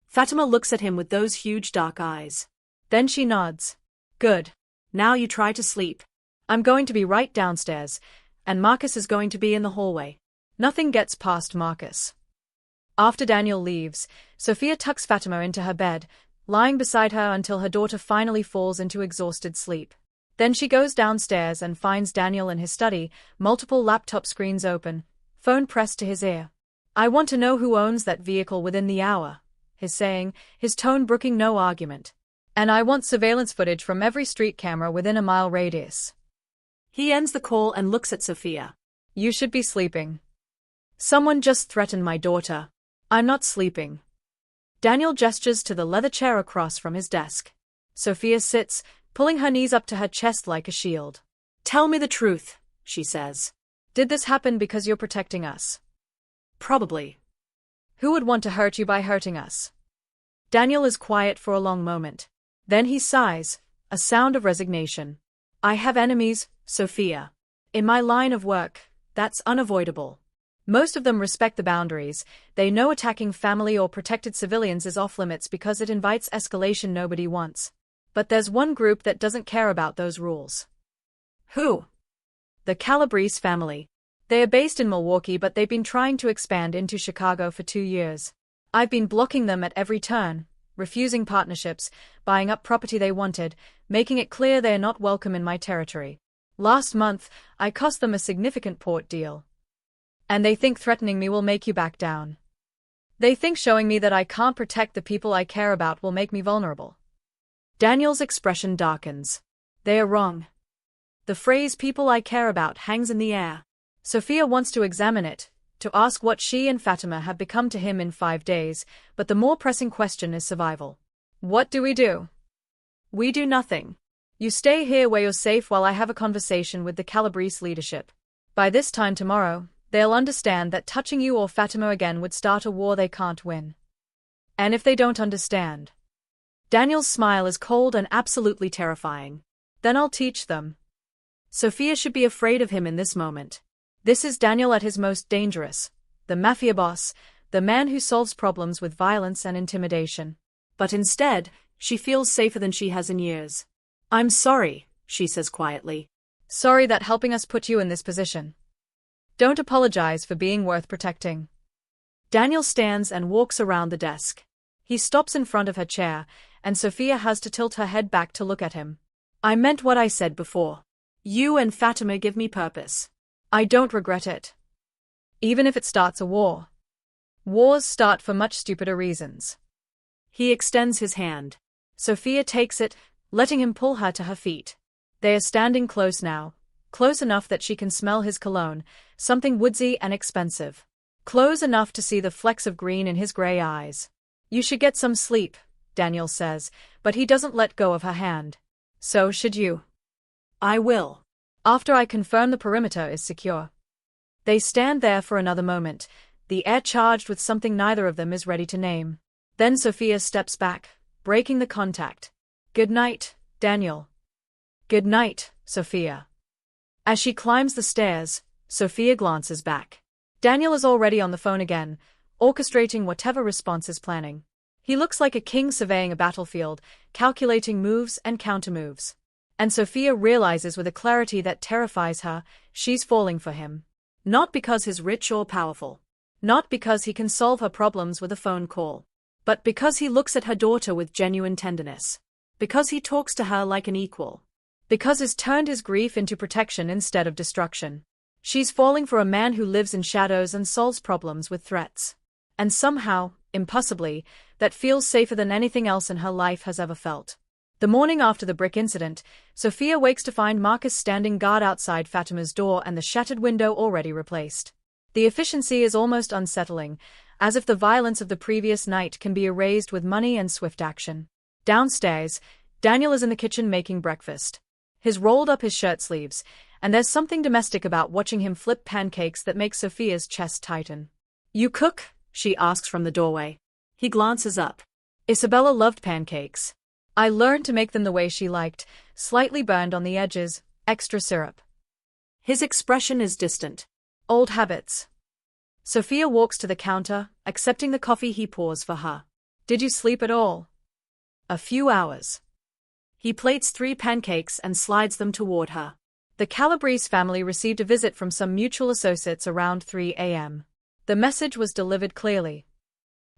Fatima looks at him with those huge dark eyes. Then she nods. Good. Now you try to sleep. I'm going to be right downstairs, and Marcus is going to be in the hallway. Nothing gets past Marcus. After Daniel leaves, Sofia tucks Fatima into her bed, lying beside her until her daughter finally falls into exhausted sleep. Then she goes downstairs and finds Daniel in his study, multiple laptop screens open, phone pressed to his ear. I want to know who owns that vehicle within the hour, he's saying, his tone brooking no argument. And I want surveillance footage from every street camera within a mile radius. He ends the call and looks at Sofia. You should be sleeping. Someone just threatened my daughter. I'm not sleeping. Daniel gestures to the leather chair across from his desk. Sofia sits, pulling her knees up to her chest like a shield. Tell me the truth, she says. Did this happen because you're protecting us? Probably. Who would want to hurt you by hurting us? Daniel is quiet for a long moment. Then he sighs, a sound of resignation. I have enemies, Sofia. In my line of work, that's unavoidable. Most of them respect the boundaries. They know attacking family or protected civilians is off limits because it invites escalation nobody wants. But there's one group that doesn't care about those rules. Who? The Calabrese family. They are based in Milwaukee, but they've been trying to expand into Chicago for 2 years. I've been blocking them at every turn, refusing partnerships, buying up property they wanted, making it clear they are not welcome in my territory. Last month, I cost them a significant port deal. And they think threatening me will make you back down. They think showing me that I can't protect the people I care about will make me vulnerable. Daniel's expression darkens. They are wrong. The phrase people I care about hangs in the air. Sofia wants to examine it, to ask what she and Fatima have become to him in 5 days, but the more pressing question is survival. What do? We do nothing. You stay here where you're safe while I have a conversation with the Calabrese leadership. By this time tomorrow, they'll understand that touching you or Fatima again would start a war they can't win. And if they don't understand... Daniel's smile is cold and absolutely terrifying. Then I'll teach them. Sofia should be afraid of him in this moment. This is Daniel at his most dangerous. The Mafia boss, the man who solves problems with violence and intimidation. But instead, she feels safer than she has in years. I'm sorry, she says quietly. Sorry that helping us put you in this position. Don't apologize for being worth protecting. Daniel stands and walks around the desk. He stops in front of her chair, and Sofia has to tilt her head back to look at him. I meant what I said before. You and Fatima give me purpose. I don't regret it. Even if it starts a war. Wars start for much stupider reasons. He extends his hand. Sofia takes it, letting him pull her to her feet. They are standing close now, close enough that she can smell his cologne, something woodsy and expensive. Close enough to see the flecks of green in his gray eyes. You should get some sleep, Daniel says, but he doesn't let go of her hand. So should you. I will. After I confirm the perimeter is secure. They stand there for another moment, the air charged with something neither of them is ready to name. Then Sofia steps back, breaking the contact. Good night, Daniel. Good night, Sofia. As she climbs the stairs, Sofia glances back. Daniel is already on the phone again, orchestrating whatever response is planning. He looks like a king surveying a battlefield, calculating moves and countermoves. And Sofia realizes with a clarity that terrifies her, she's falling for him. Not because he's rich or powerful. Not because he can solve her problems with a phone call. But because he looks at her daughter with genuine tenderness. Because he talks to her like an equal. Because he's turned his grief into protection instead of destruction. She's falling for a man who lives in shadows and solves problems with threats. And somehow, impossibly, that feels safer than anything else in her life has ever felt. The morning after the brick incident, Sofia wakes to find Marcus standing guard outside Fatima's door and the shattered window already replaced. The efficiency is almost unsettling, as if the violence of the previous night can be erased with money and swift action. Downstairs, Daniel is in the kitchen making breakfast. He's rolled up his shirt sleeves, and there's something domestic about watching him flip pancakes that makes Sofia's chest tighten. You cook? She asks from the doorway. He glances up. Isabella loved pancakes. I learned to make them the way she liked, slightly burned on the edges, extra syrup. His expression is distant. Old habits. Sofia walks to the counter, accepting the coffee he pours for her. Did you sleep at all? A few hours. He plates 3 pancakes and slides them toward her. The Calabrese family received a visit from some mutual associates around 3 a.m. The message was delivered clearly.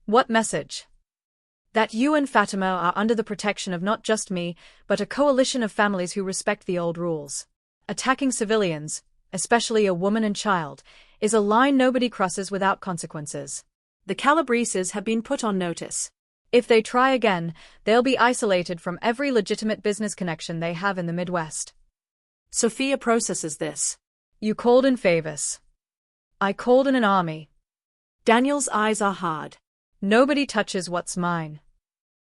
What message? That you and Fatima are under the protection of not just me, but a coalition of families who respect the old rules. Attacking civilians, especially a woman and child, is a line nobody crosses without consequences. The Calabreses have been put on notice. If they try again, they'll be isolated from every legitimate business connection they have in the Midwest. Sofia processes this. You called in favors. I called in an army. Daniel's eyes are hard. Nobody touches what's mine.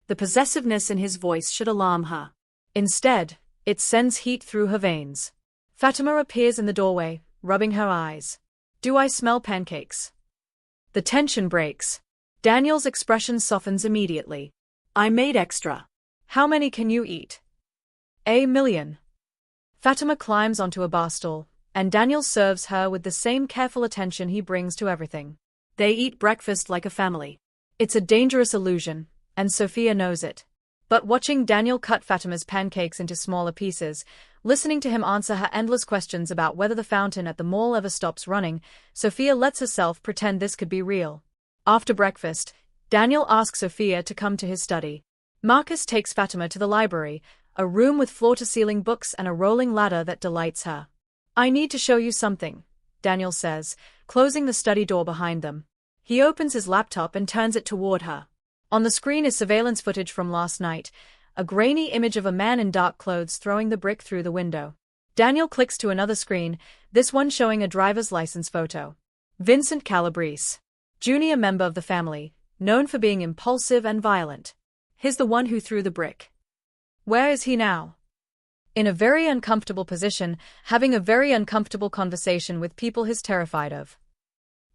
The possessiveness in his voice should alarm her. Instead, it sends heat through her veins. Fatima appears in the doorway, rubbing her eyes. Do I smell pancakes? The tension breaks. Daniel's expression softens immediately. I made extra. How many can you eat? 1 million. Fatima climbs onto a bar stool, and Daniel serves her with the same careful attention he brings to everything. They eat breakfast like a family. It's a dangerous illusion, and Sofia knows it. But watching Daniel cut Fatima's pancakes into smaller pieces, listening to him answer her endless questions about whether the fountain at the mall ever stops running, Sofia lets herself pretend this could be real. After breakfast, Daniel asks Sofia to come to his study. Marcus takes Fatima to the library, a room with floor-to-ceiling books and a rolling ladder that delights her. "I need to show you something," Daniel says, closing the study door behind them. He opens his laptop and turns it toward her. On the screen is surveillance footage from last night, a grainy image of a man in dark clothes throwing the brick through the window. Daniel clicks to another screen, this one showing a driver's license photo. Vincent Calabrese, junior member of the family, known for being impulsive and violent. He's the one who threw the brick. Where is he now? In a very uncomfortable position, having a very uncomfortable conversation with people he's terrified of.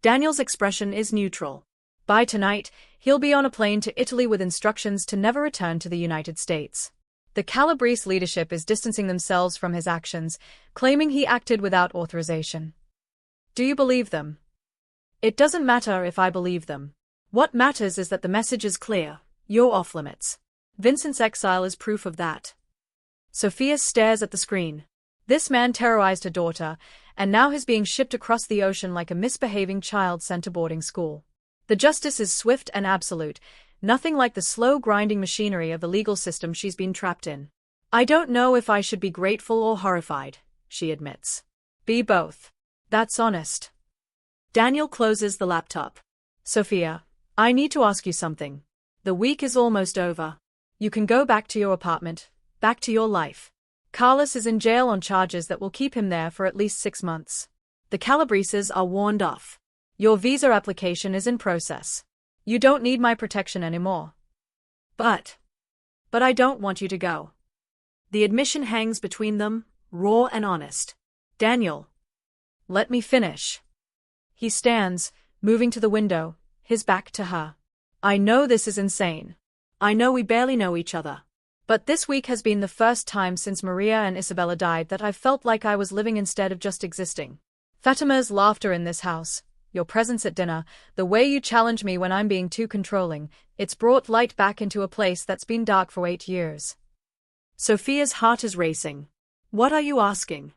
Daniel's expression is neutral. By tonight, he'll be on a plane to Italy with instructions to never return to the United States. The Calabrese leadership is distancing themselves from his actions, claiming he acted without authorization. Do you believe them? It doesn't matter if I believe them. What matters is that the message is clear: you're off limits. Vincent's exile is proof of that. Sofia stares at the screen. This man terrorized her daughter, and now he's being shipped across the ocean like a misbehaving child sent to boarding school. The justice is swift and absolute, nothing like the slow grinding machinery of the legal system she's been trapped in. I don't know if I should be grateful or horrified, she admits. Be both. That's honest. Daniel closes the laptop. Sofia, I need to ask you something. The week is almost over. You can go back to your apartment, back to your life. Carlos is in jail on charges that will keep him there for at least 6 months. The Calabreses are warned off. Your visa application is in process. You don't need my protection anymore. But I don't want you to go. The admission hangs between them, raw and honest. Daniel. Let me finish. He stands, moving to the window, his back to her. I know this is insane. I know we barely know each other. But this week has been the first time since Maria and Isabella died that I've felt like I was living instead of just existing. Fatima's laughter in this house, your presence at dinner, the way you challenge me when I'm being too controlling, it's brought light back into a place that's been dark for 8 years. Sofia's heart is racing. What are you asking?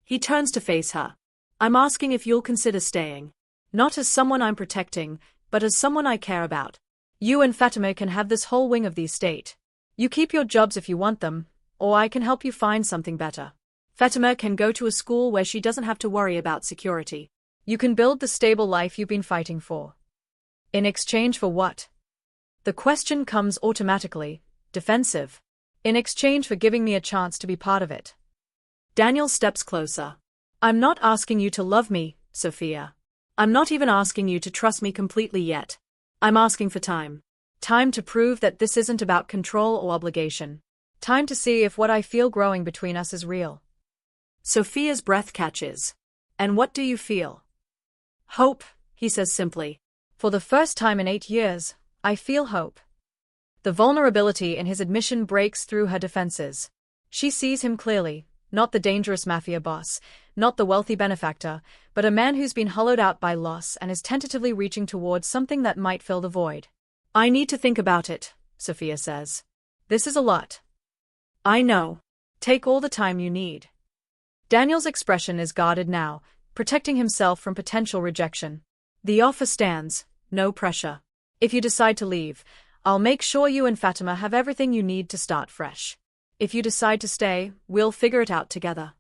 He turns to face her. I'm asking if you'll consider staying. Not as someone I'm protecting, but as someone I care about. You and Fatima can have this whole wing of the estate. You keep your jobs if you want them, or I can help you find something better. Fatima can go to a school where she doesn't have to worry about security. You can build the stable life you've been fighting for. In exchange for what? The question comes automatically, defensive. In exchange for giving me a chance to be part of it. Daniel steps closer. I'm not asking you to love me, Sofia. I'm not even asking you to trust me completely yet. I'm asking for time. Time to prove that this isn't about control or obligation. Time to see if what I feel growing between us is real. Sofia's breath catches. And what do you feel? Hope, he says simply. For the first time in 8 years, I feel hope. The vulnerability in his admission breaks through her defenses. She sees him clearly, not the dangerous mafia boss, not the wealthy benefactor, but a man who's been hollowed out by loss and is tentatively reaching towards something that might fill the void. I need to think about it, Sofia says. This is a lot. I know. Take all the time you need. Daniel's expression is guarded now, protecting himself from potential rejection. The offer stands, no pressure. If you decide to leave, I'll make sure you and Fatima have everything you need to start fresh. If you decide to stay, we'll figure it out together.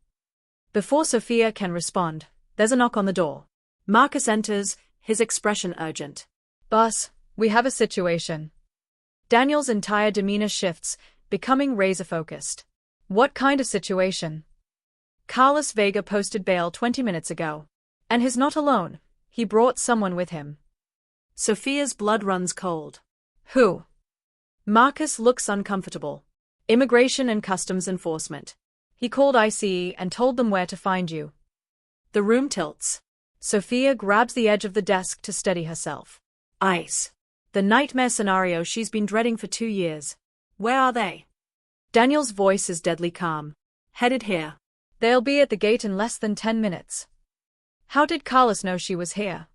Before Sofia can respond, there's a knock on the door. Marcus enters, his expression urgent. Boss, we have a situation. Daniel's entire demeanor shifts, becoming razor-focused. What kind of situation? Carlos Vega posted bail 20 minutes ago. And he's not alone, he brought someone with him. Sofia's blood runs cold. Who? Marcus looks uncomfortable. Immigration and Customs Enforcement. He called ICE and told them where to find you. The room tilts. Sofia grabs the edge of the desk to steady herself. ICE. The nightmare scenario she's been dreading for 2 years. Where are they? Daniel's voice is deadly calm. Headed here. They'll be at the gate in less than 10 minutes. How did Carlos know she was here?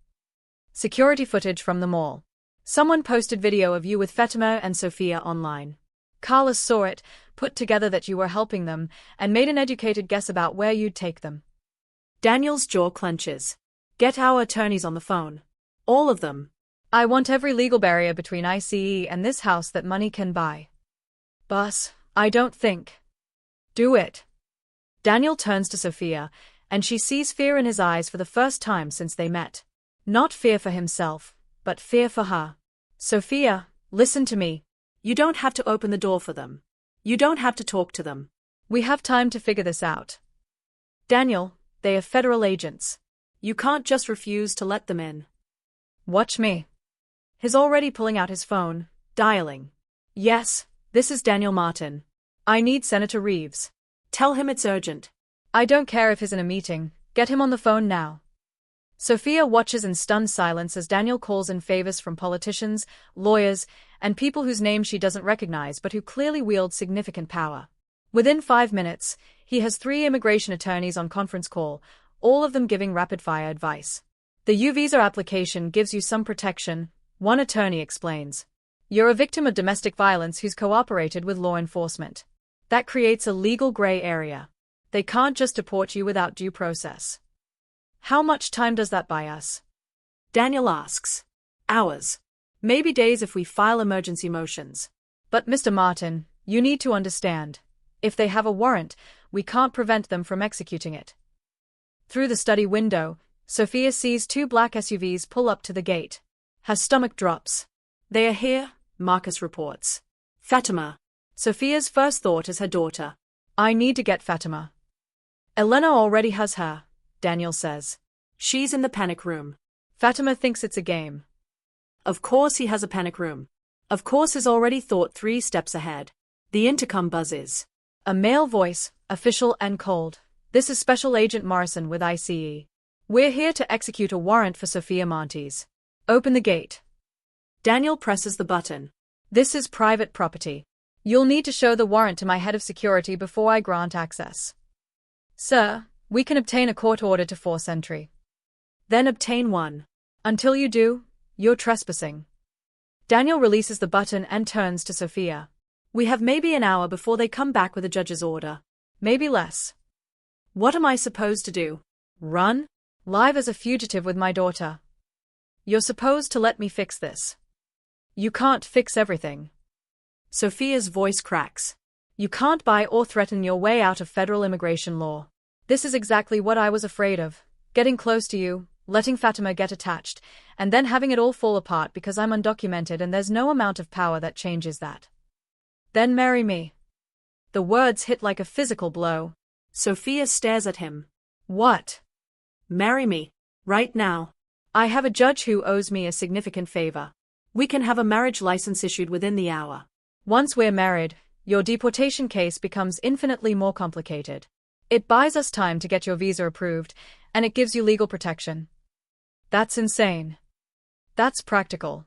Security footage from the mall. Someone posted video of you with Fatima and Sofia online. Carlos saw it, put together that you were helping them, and made an educated guess about where you'd take them. Daniel's jaw clenches. Get our attorneys on the phone. All of them. I want every legal barrier between ICE and this house that money can buy. Boss, I don't think. Do it. Daniel turns to Sofia, and she sees fear in his eyes for the first time since they met. Not fear for himself, but fear for her. Sofia, listen to me. You don't have to open the door for them. You don't have to talk to them. We have time to figure this out. Daniel, they are federal agents. You can't just refuse to let them in. Watch me. He's already pulling out his phone, dialing. Yes, this is Daniel Martin. I need Senator Reeves. Tell him it's urgent. I don't care if he's in a meeting. Get him on the phone now. Sofia watches in stunned silence as Daniel calls in favors from politicians, lawyers, and people whose names she doesn't recognize but who clearly wield significant power. Within 5 minutes, he has 3 immigration attorneys on conference call, all of them giving rapid-fire advice. The U visa application gives you some protection, one attorney explains. You're a victim of domestic violence who's cooperated with law enforcement. That creates a legal gray area. They can't just deport you without due process. How much time does that buy us? Daniel asks. Hours. Maybe days if we file emergency motions. But Mr. Martin, you need to understand. If they have a warrant, we can't prevent them from executing it. Through the study window, Sofia sees 2 black SUVs pull up to the gate. Her stomach drops. They are here, Marcus reports. Fatima. Sofia's first thought is her daughter. I need to get Fatima. Elena already has her, Daniel says. She's in the panic room. Fatima thinks it's a game. Of course he has a panic room. Of course he's already thought 3 steps ahead. The intercom buzzes. A male voice, official and cold. This is Special Agent Morrison with ICE. We're here to execute a warrant for Sofia Montes. Open the gate. Daniel presses the button. This is private property. You'll need to show the warrant to my head of security before I grant access. Sir, we can obtain a court order to force entry. Then obtain one. Until you do, you're trespassing. Daniel releases the button and turns to Sofia. We have maybe an hour before they come back with a judge's order. Maybe less. What am I supposed to do? Run? Live as a fugitive with my daughter. You're supposed to let me fix this. You can't fix everything. Sofia's voice cracks. You can't buy or threaten your way out of federal immigration law. This is exactly what I was afraid of. Getting close to you, letting Fatima get attached, and then having it all fall apart because I'm undocumented and there's no amount of power that changes that. Then marry me. The words hit like a physical blow. Sofia stares at him. What? Marry me. Right now. I have a judge who owes me a significant favor. We can have a marriage license issued within the hour. Once we're married, your deportation case becomes infinitely more complicated. It buys us time to get your visa approved, and it gives you legal protection. That's insane. That's practical.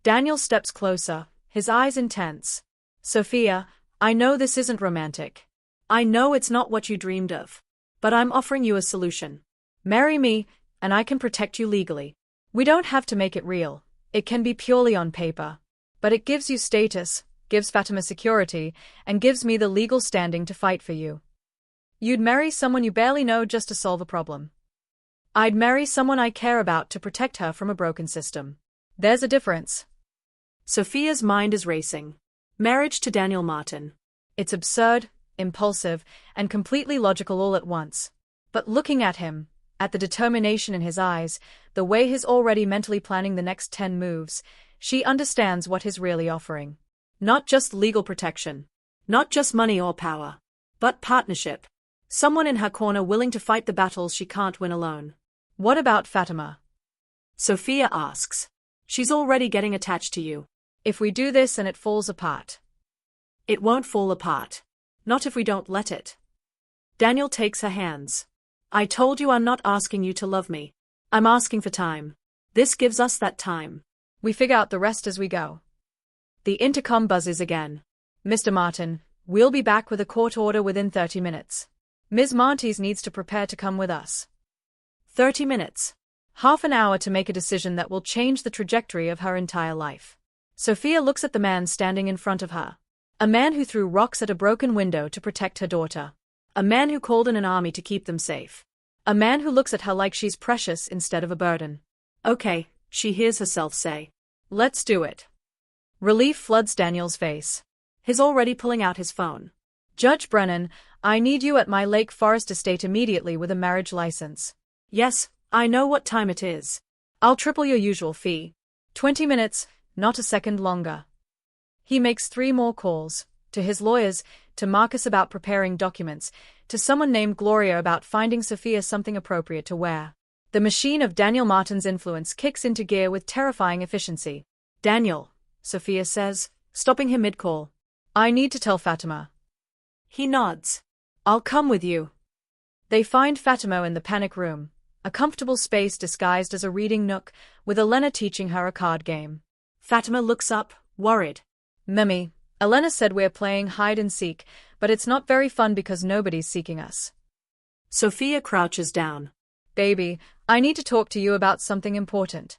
Daniel steps closer, his eyes intense. Sofia, I know this isn't romantic. I know it's not what you dreamed of. But I'm offering you a solution. Marry me, and I can protect you legally. We don't have to make it real. It can be purely on paper. But it gives you status, gives Fatima security, and gives me the legal standing to fight for you. You'd marry someone you barely know just to solve a problem. I'd marry someone I care about to protect her from a broken system. There's a difference. Sofia's mind is racing. Marriage to Daniel Martin. It's absurd, impulsive, and completely logical all at once. But looking at him, at the determination in his eyes, the way he's already mentally planning the next 10 moves, she understands what he's really offering. Not just legal protection. Not just money or power. But partnership. Someone in her corner willing to fight the battles she can't win alone. What about Fatima? Sofia asks. She's already getting attached to you. If we do this and it falls apart. It won't fall apart. Not if we don't let it. Daniel takes her hands. I told you I'm not asking you to love me. I'm asking for time. This gives us that time. We figure out the rest as we go. The intercom buzzes again. Mr. Martin, we'll be back with a court order within 30 minutes. Ms. Montes needs to prepare to come with us. 30 minutes. Half an hour to make a decision that will change the trajectory of her entire life. Sofia looks at the man standing in front of her. A man who threw rocks at a broken window to protect her daughter. A man who called in an army to keep them safe. A man who looks at her like she's precious instead of a burden. Okay, she hears herself say. Let's do it. Relief floods Daniel's face. He's already pulling out his phone. Judge Brennan, I need you at my Lake Forest estate immediately with a marriage license. Yes, I know what time it is. I'll triple your usual fee. 20 minutes, not a second longer. He makes 3 more calls, to his lawyers, to Marcus about preparing documents, to someone named Gloria about finding Sofia something appropriate to wear. The machine of Daniel Martin's influence kicks into gear with terrifying efficiency. Daniel, Sofia says, stopping him mid-call. I need to tell Fatima. He nods. I'll come with you. They find Fatima in the panic room, a comfortable space disguised as a reading nook, with Elena teaching her a card game. Fatima looks up, worried. Mami, Elena said we're playing hide and seek, but it's not very fun because nobody's seeking us. Sofia crouches down. Baby, I need to talk to you about something important.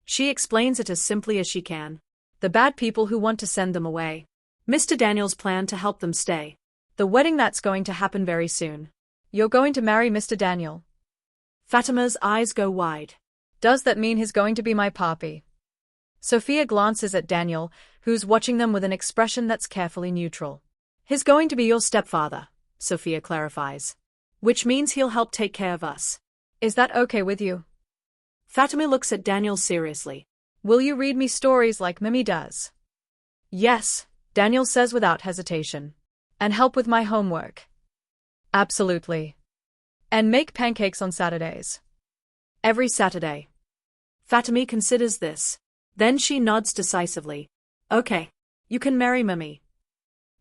She explains it as simply as she can. The bad people who want to send them away. Mr. Daniel's plan to help them stay. The wedding that's going to happen very soon. You're going to marry Mr. Daniel. Fatima's eyes go wide. Does that mean he's going to be my papi? Sofia glances at Daniel, who's watching them with an expression that's carefully neutral. He's going to be your stepfather, Sofia clarifies. Which means he'll help take care of us. Is that okay with you? Fatima looks at Daniel seriously. Will you read me stories like Mimi does? Yes, Daniel says without hesitation. And help with my homework. Absolutely. And make pancakes on Saturdays. Every Saturday. Fatima considers this. Then she nods decisively. Okay, you can marry Mami.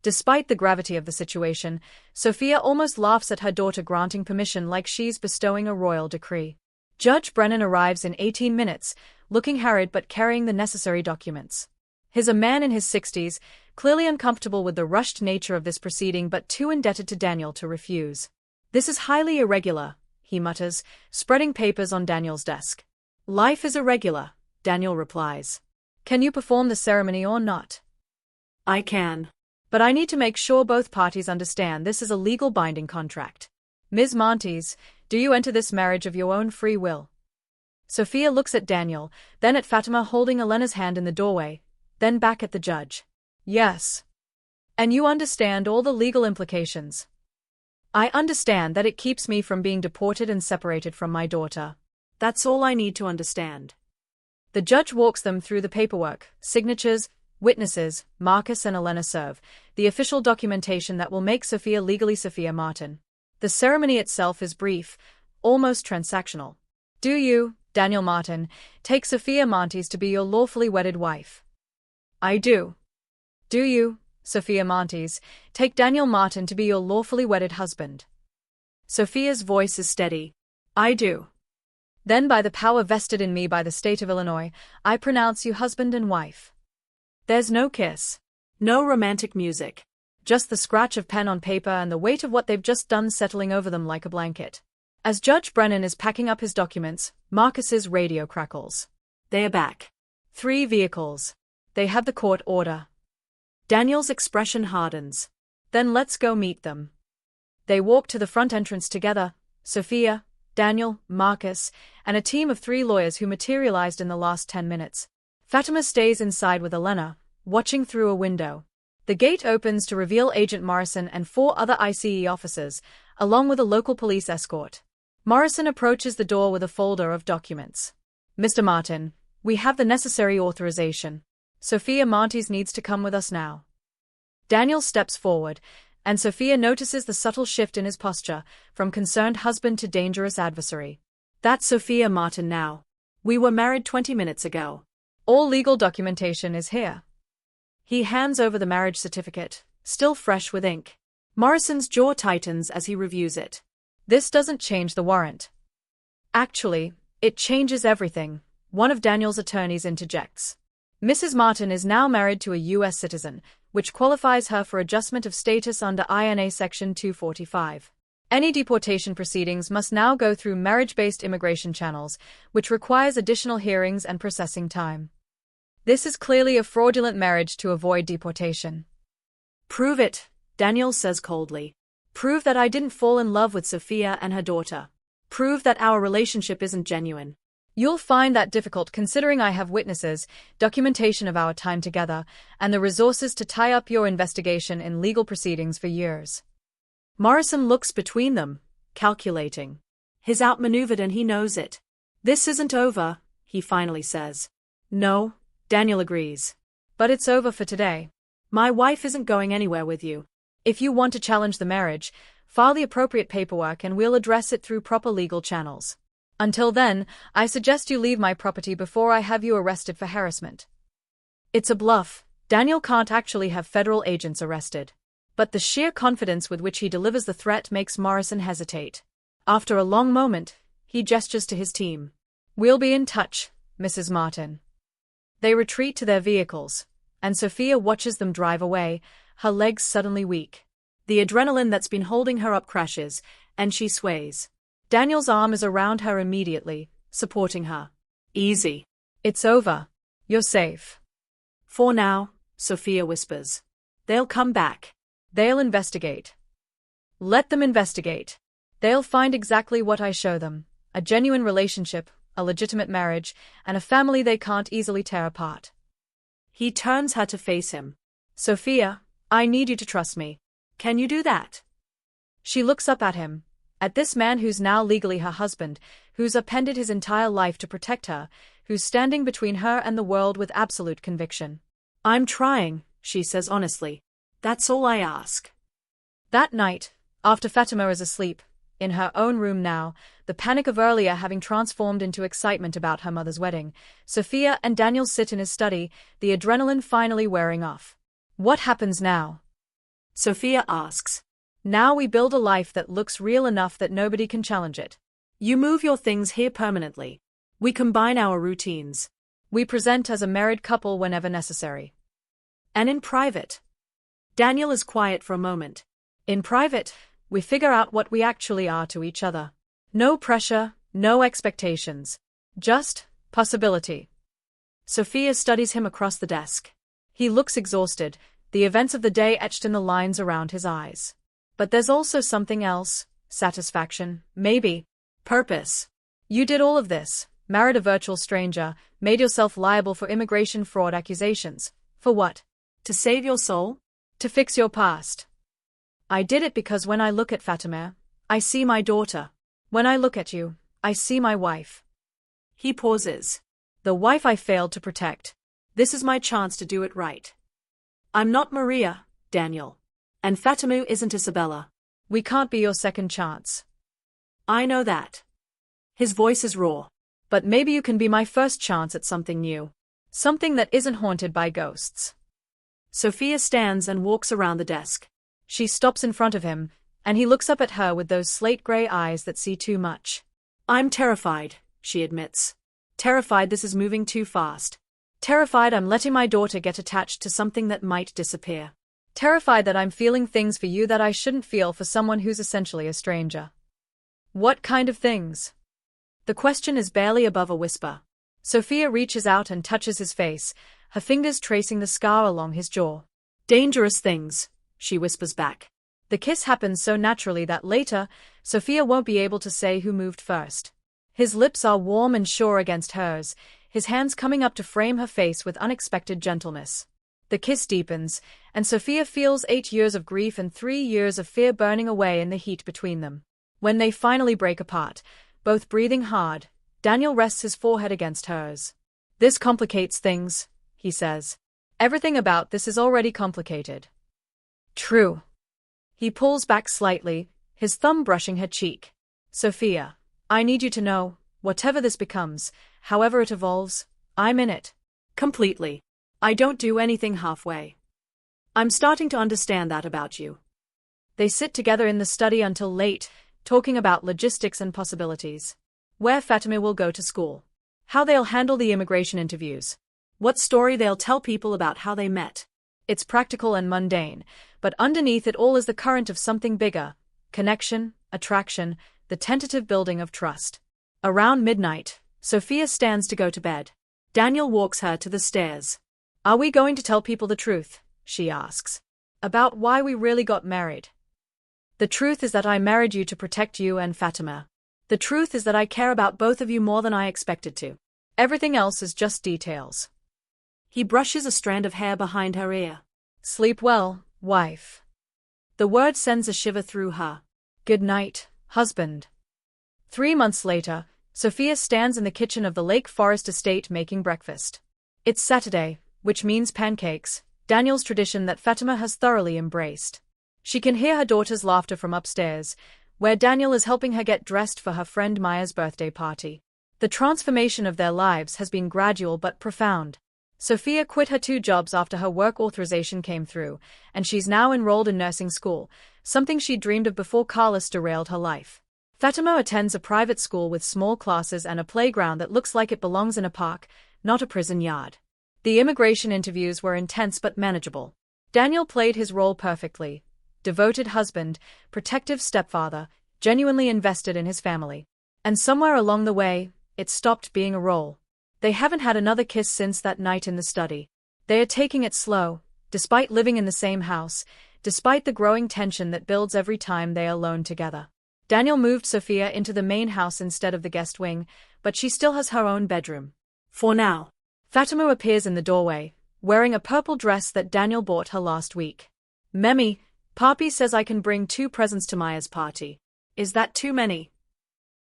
Despite the gravity of the situation, Sofia almost laughs at her daughter granting permission like she's bestowing a royal decree. Judge Brennan arrives in 18 minutes, looking harried but carrying the necessary documents. He's a man in his 60s, clearly uncomfortable with the rushed nature of this proceeding but too indebted to Daniel to refuse. This is highly irregular, he mutters, spreading papers on Daniel's desk. Life is irregular, Daniel replies. Can you perform the ceremony or not? I can. But I need to make sure both parties understand this is a legal binding contract. Ms. Montes, do you enter this marriage of your own free will? Sofia looks at Daniel, then at Fatima holding Elena's hand in the doorway, then back at the judge. Yes. And you understand all the legal implications? I understand that it keeps me from being deported and separated from my daughter. That's all I need to understand. The judge walks them through the paperwork, signatures, witnesses, Marcus and Elena serve, the official documentation that will make Sofia legally Sofia Martin. The ceremony itself is brief, almost transactional. Do you, Daniel Martin, take Sofia Montes to be your lawfully wedded wife? I do. Do you, Sofia Montes, take Daniel Martin to be your lawfully wedded husband? Sofia's voice is steady. I do. Then by the power vested in me by the state of Illinois, I pronounce you husband and wife. There's no kiss. No romantic music. Just the scratch of pen on paper and the weight of what they've just done settling over them like a blanket. As Judge Brennan is packing up his documents, Marcus's radio crackles. They are back. 3 vehicles. They have the court order. Daniel's expression hardens. Then let's go meet them. They walk to the front entrance together, Sofia, Daniel, Marcus, and a team of 3 lawyers who materialized in the last 10 minutes. Fatima stays inside with Elena, watching through a window. The gate opens to reveal Agent Morrison and 4 other ICE officers, along with a local police escort. Morrison approaches the door with a folder of documents. Mr. Martin, we have the necessary authorization. Sofia Montes needs to come with us now. Daniel steps forward, and Sofia notices the subtle shift in his posture, from concerned husband to dangerous adversary. That's Sofia Martin now. We were married 20 minutes ago. All legal documentation is here. He hands over the marriage certificate, still fresh with ink. Morrison's jaw tightens as he reviews it. This doesn't change the warrant. Actually, it changes everything, one of Daniel's attorneys interjects. Mrs. Martin is now married to a U.S. citizen, which qualifies her for adjustment of status under INA Section 245. Any deportation proceedings must now go through marriage-based immigration channels, which requires additional hearings and processing time. This is clearly a fraudulent marriage to avoid deportation. Prove it, Daniel says coldly. Prove that I didn't fall in love with Sofia and her daughter. Prove that our relationship isn't genuine. You'll find that difficult considering I have witnesses, documentation of our time together, and the resources to tie up your investigation in legal proceedings for years. Morrison looks between them, calculating. He's outmaneuvered and he knows it. This isn't over, he finally says. No, Daniel agrees. But it's over for today. My wife isn't going anywhere with you. If you want to challenge the marriage, file the appropriate paperwork and we'll address it through proper legal channels. Until then, I suggest you leave my property before I have you arrested for harassment. It's a bluff. Daniel can't actually have federal agents arrested. But the sheer confidence with which he delivers the threat makes Morrison hesitate. After a long moment, he gestures to his team. We'll be in touch, Mrs. Martin. They retreat to their vehicles, and Sofia watches them drive away, her legs suddenly weak. The adrenaline that's been holding her up crashes, and she sways. Daniel's arm is around her immediately, supporting her. Easy. It's over. You're safe. For now, Sofia whispers. They'll come back. They'll investigate. Let them investigate. They'll find exactly what I show them. A genuine relationship, a legitimate marriage, and a family they can't easily tear apart. He turns her to face him. Sofia, I need you to trust me. Can you do that? She looks up at him. At this man who's now legally her husband, who's appended his entire life to protect her, who's standing between her and the world with absolute conviction. I'm trying, she says honestly. That's all I ask. That night, after Fatima is asleep, in her own room now, the panic of earlier having transformed into excitement about her mother's wedding, Sofia and Daniel sit in his study, the adrenaline finally wearing off. What happens now? Sofia asks. Now we build a life that looks real enough that nobody can challenge it. You move your things here permanently. We combine our routines. We present as a married couple whenever necessary. And in private? Daniel is quiet for a moment. In private, we figure out what we actually are to each other. No pressure, no expectations. Just possibility. Sofia studies him across the desk. He looks exhausted, the events of the day etched in the lines around his eyes. But there's also something else, satisfaction, maybe, purpose. You did all of this, married a virtual stranger, made yourself liable for immigration fraud accusations. For what? To save your soul? To fix your past. I did it because when I look at Fatima, I see my daughter. When I look at you, I see my wife. He pauses. The wife I failed to protect. This is my chance to do it right. I'm not Maria, Daniel. And Fatima isn't Isabella. We can't be your second chance. I know that. His voice is raw. But maybe you can be my first chance at something new. Something that isn't haunted by ghosts. Sofia stands and walks around the desk. She stops in front of him, and he looks up at her with those slate-gray eyes that see too much. I'm terrified, she admits. Terrified this is moving too fast. Terrified I'm letting my daughter get attached to something that might disappear. Terrified that I'm feeling things for you that I shouldn't feel for someone who's essentially a stranger. What kind of things? The question is barely above a whisper. Sofia reaches out and touches his face, her fingers tracing the scar along his jaw. Dangerous things, she whispers back. The kiss happens so naturally that later, Sofia won't be able to say who moved first. His lips are warm and sure against hers, his hands coming up to frame her face with unexpected gentleness. The kiss deepens, and Sofia feels 8 years of grief and 3 years of fear burning away in the heat between them. When they finally break apart, both breathing hard, Daniel rests his forehead against hers. This complicates things, he says. Everything about this is already complicated. True. He pulls back slightly, his thumb brushing her cheek. Sofia, I need you to know, whatever this becomes, however it evolves, I'm in it. Completely. I don't do anything halfway. I'm starting to understand that about you. They sit together in the study until late, talking about logistics and possibilities. Where Fatima will go to school. How they'll handle the immigration interviews. What story they'll tell people about how they met. It's practical and mundane, but underneath it all is the current of something bigger. Connection, attraction, the tentative building of trust. Around midnight, Sofia stands to go to bed. Daniel walks her to the stairs. "Are we going to tell people the truth?" she asks. "About why we really got married?" "The truth is that I married you to protect you and Fatima. The truth is that I care about both of you more than I expected to. Everything else is just details." He brushes a strand of hair behind her ear. "Sleep well, wife." The word sends a shiver through her. "Good night, husband." 3 months later, Sofia stands in the kitchen of the Lake Forest estate making breakfast. It's Saturday, which means pancakes, Daniel's tradition that Fatima has thoroughly embraced. She can hear her daughter's laughter from upstairs, where Daniel is helping her get dressed for her friend Maya's birthday party. The transformation of their lives has been gradual but profound. Sofia quit her 2 jobs after her work authorization came through, and she's now enrolled in nursing school, something she dreamed of before Carlos derailed her life. Fatima attends a private school with small classes and a playground that looks like it belongs in a park, not a prison yard. The immigration interviews were intense but manageable. Daniel played his role perfectly. Devoted husband, protective stepfather, genuinely invested in his family. And somewhere along the way, it stopped being a role. They haven't had another kiss since that night in the study. They are taking it slow, despite living in the same house, despite the growing tension that builds every time they are alone together. Daniel moved Sofia into the main house instead of the guest wing, but she still has her own bedroom. For now. Fatima appears in the doorway, wearing a purple dress that Daniel bought her last week. "Mami, Papi says I can bring 2 presents to Maya's party. Is that too many?"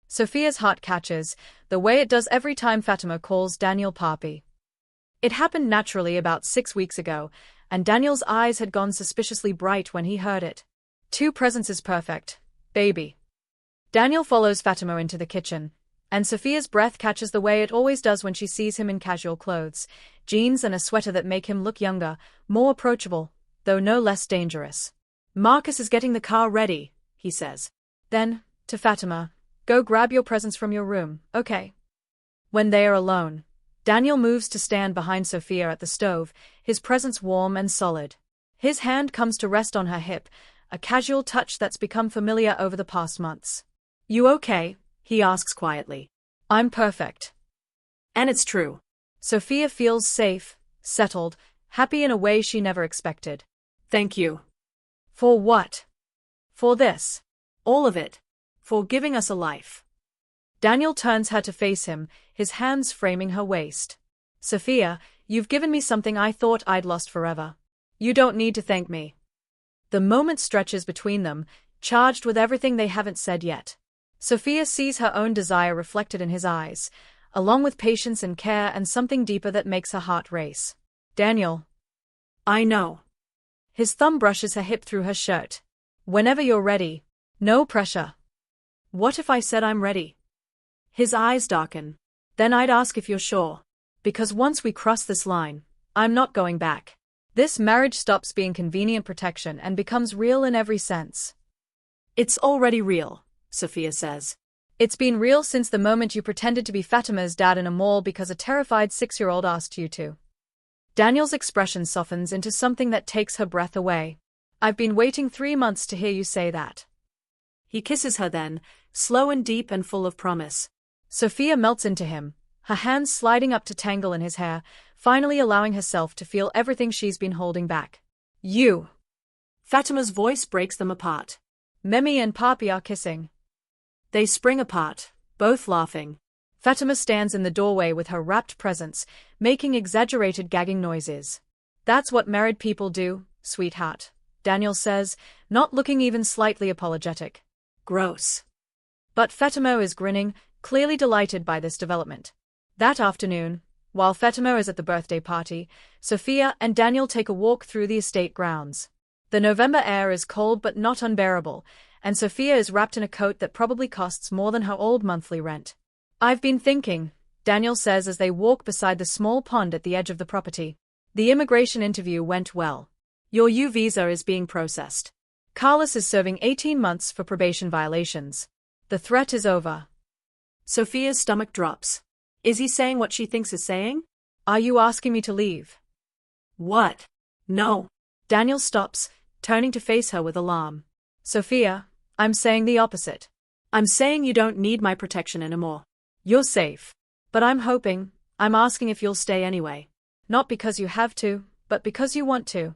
Sofia's heart catches, the way it does every time Fatima calls Daniel Papi. It happened naturally about 6 weeks ago, and Daniel's eyes had gone suspiciously bright when he heard it. 2 presents is perfect, baby. Daniel follows Fatima into the kitchen, and Sofia's breath catches the way it always does when she sees him in casual clothes, jeans and a sweater that make him look younger, more approachable, though no less dangerous. "Marcus is getting the car ready," he says. Then, to Fatima, "Go grab your presents from your room, okay?" When they are alone, Daniel moves to stand behind Sofia at the stove, his presence warm and solid. His hand comes to rest on her hip, a casual touch that's become familiar over the past months. "You okay?" he asks quietly. "I'm perfect." And it's true. Sofia feels safe, settled, happy in a way she never expected. "Thank you." "For what?" "For this. All of it. For giving us a life." Daniel turns her to face him, his hands framing her waist. "Sofia, you've given me something I thought I'd lost forever. You don't need to thank me." The moment stretches between them, charged with everything they haven't said yet. Sofia sees her own desire reflected in his eyes, along with patience and care and something deeper that makes her heart race. "Daniel." "I know." His thumb brushes her hip through her shirt. "Whenever you're ready. No pressure." "What if I said I'm ready?" His eyes darken. "Then I'd ask if you're sure. Because once we cross this line, I'm not going back. This marriage stops being convenient protection and becomes real in every sense." "It's already real," Sofia says. "It's been real since the moment you pretended to be Fatima's dad in a mall because a terrified 6-year-old asked you to." Daniel's expression softens into something that takes her breath away. "I've been waiting 3 months to hear you say that." He kisses her then, slow and deep and full of promise. Sofia melts into him, her hands sliding up to tangle in his hair, finally allowing herself to feel everything she's been holding back. "You." Fatima's voice breaks them apart. Mami and Papi are kissing. They spring apart, both laughing. Fatima stands in the doorway with her wrapped presents, making exaggerated gagging noises. "That's what married people do, sweetheart," Daniel says, not looking even slightly apologetic. "Gross." But Fatima is grinning, clearly delighted by this development. That afternoon, while Fatima is at the birthday party, Sofia and Daniel take a walk through the estate grounds. The November air is cold but not unbearable, and Sofia is wrapped in a coat that probably costs more than her old monthly rent. "I've been thinking," Daniel says as they walk beside the small pond at the edge of the property. "The immigration interview went well. Your U visa is being processed. Carlos is serving 18 months for probation violations. The threat is over." Sofia's stomach drops. Is he saying what she thinks he's saying? "Are you asking me to leave?" "What? No." Daniel stops, turning to face her with alarm. "Sofia, I'm saying the opposite. I'm saying you don't need my protection anymore. You're safe. But I'm asking if you'll stay anyway. Not because you have to, but because you want to.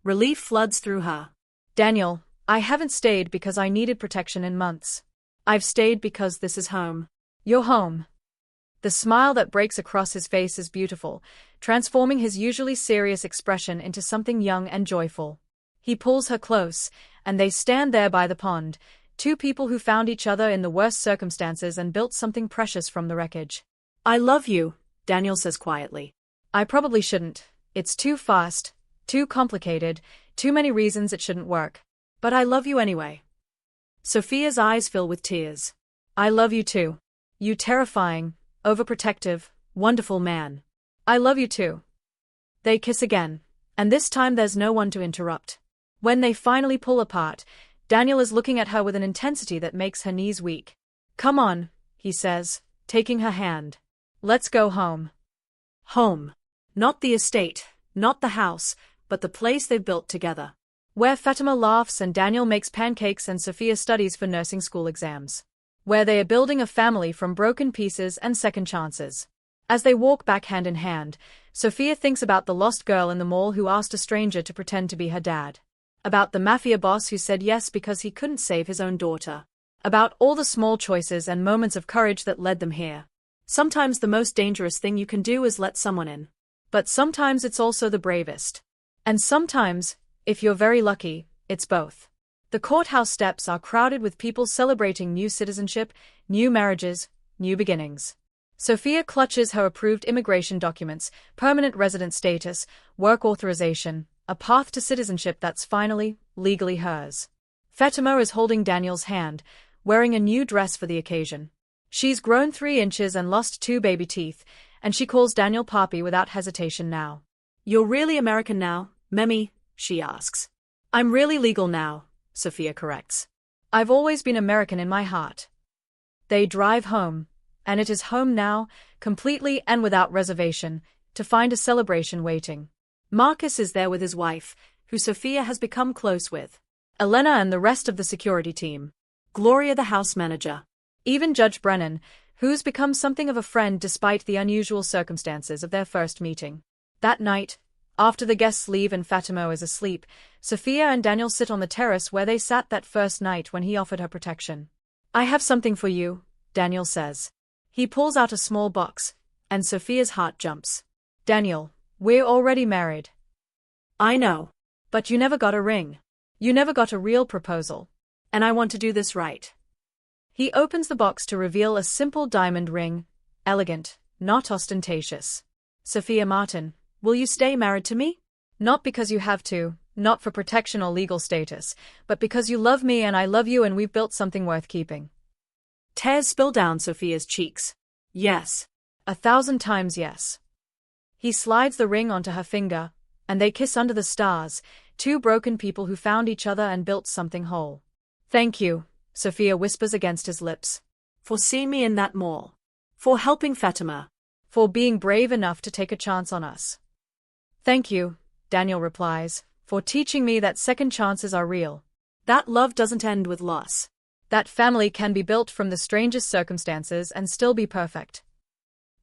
Relief floods through her. Daniel, I haven't stayed because I needed protection in months. I've stayed because this is home. You're home. The smile that breaks across his face is beautiful, transforming his usually serious expression into something young and joyful. He pulls her close, and they stand there by the pond, two people who found each other in the worst circumstances and built something precious from the wreckage. I love you, Daniel says quietly. I probably shouldn't. It's too fast, too complicated, too many reasons it shouldn't work. But I love you anyway. Sofia's eyes fill with tears. I love you too. You terrifying, overprotective, wonderful man. I love you too. They kiss again, and this time there's no one to interrupt. When they finally pull apart, Daniel is looking at her with an intensity that makes her knees weak. Come on, he says, taking her hand. Let's go home. Home. Not the estate, not the house, but the place they've built together. Where Fatima laughs and Daniel makes pancakes and Sofia studies for nursing school exams. Where they are building a family from broken pieces and second chances. As they walk back hand in hand, Sofia thinks about the lost girl in the mall who asked a stranger to pretend to be her dad. About the Mafia boss who said yes because he couldn't save his own daughter. About all the small choices and moments of courage that led them here. Sometimes the most dangerous thing you can do is let someone in. But sometimes it's also the bravest. And sometimes, if you're very lucky, it's both. The courthouse steps are crowded with people celebrating new citizenship, new marriages, new beginnings. Sofia clutches her approved immigration documents, permanent resident status, work authorization, a path to citizenship that's finally, legally hers. Fatima is holding Daniel's hand, wearing a new dress for the occasion. She's grown 3 inches and lost 2 baby teeth, and she calls Daniel Papi without hesitation now. You're really American now, Mami? She asks. I'm really legal now, Sofia corrects. I've always been American in my heart. They drive home, and it is home now, completely and without reservation, to find a celebration waiting. Marcus is there with his wife, who Sofia has become close with. Elena and the rest of the security team. Gloria the house manager. Even Judge Brennan, who's become something of a friend despite the unusual circumstances of their first meeting. That night, after the guests leave and Fatima is asleep, Sofia and Daniel sit on the terrace where they sat that first night when he offered her protection. I have something for you, Daniel says. He pulls out a small box, and Sofia's heart jumps. Daniel, we're already married. I know. But you never got a ring. You never got a real proposal. And I want to do this right. He opens the box to reveal a simple diamond ring, elegant, not ostentatious. Sofia Martin, will you stay married to me? Not because you have to, not for protection or legal status, but because you love me and I love you and we've built something worth keeping. Tears spill down Sofia's cheeks. Yes. 1,000 times yes. He slides the ring onto her finger, and they kiss under the stars, 2 broken people who found each other and built something whole. Thank you, Sofia whispers against his lips. For seeing me in that mall. For helping Fatima. For being brave enough to take a chance on us. Thank you, Daniel replies, for teaching me that second chances are real. That love doesn't end with loss. That family can be built from the strangest circumstances and still be perfect.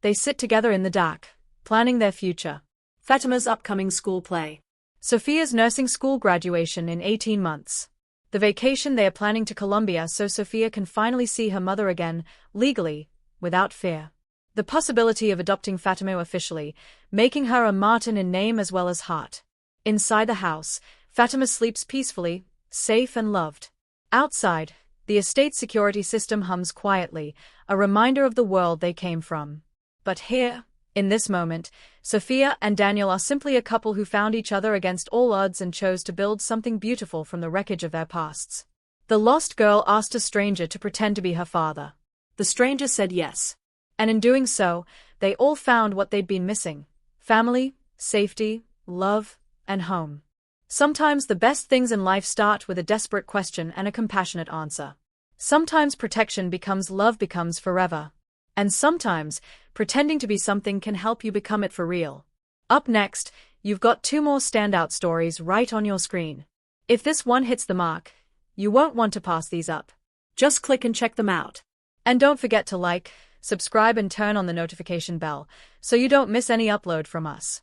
They sit together in the dark, planning their future. Fatima's upcoming school play. Sofia's nursing school graduation in 18 months. The vacation they are planning to Colombia so Sofia can finally see her mother again, legally, without fear. The possibility of adopting Fatima officially, making her a Martin in name as well as heart. Inside the house, Fatima sleeps peacefully, safe and loved. Outside, the estate security system hums quietly, a reminder of the world they came from. But here, in this moment, Sofia and Daniel are simply a couple who found each other against all odds and chose to build something beautiful from the wreckage of their pasts. The lost girl asked a stranger to pretend to be her father. The stranger said yes. And in doing so, they all found what they'd been missing: family, safety, love, and home. Sometimes the best things in life start with a desperate question and a compassionate answer. Sometimes protection becomes love becomes forever. And sometimes, pretending to be something can help you become it for real. Up next, you've got 2 more standout stories right on your screen. If this one hits the mark, You won't want to pass these up. Just click and check them out. And don't forget to like, subscribe and turn on the notification bell so you don't miss any upload from us.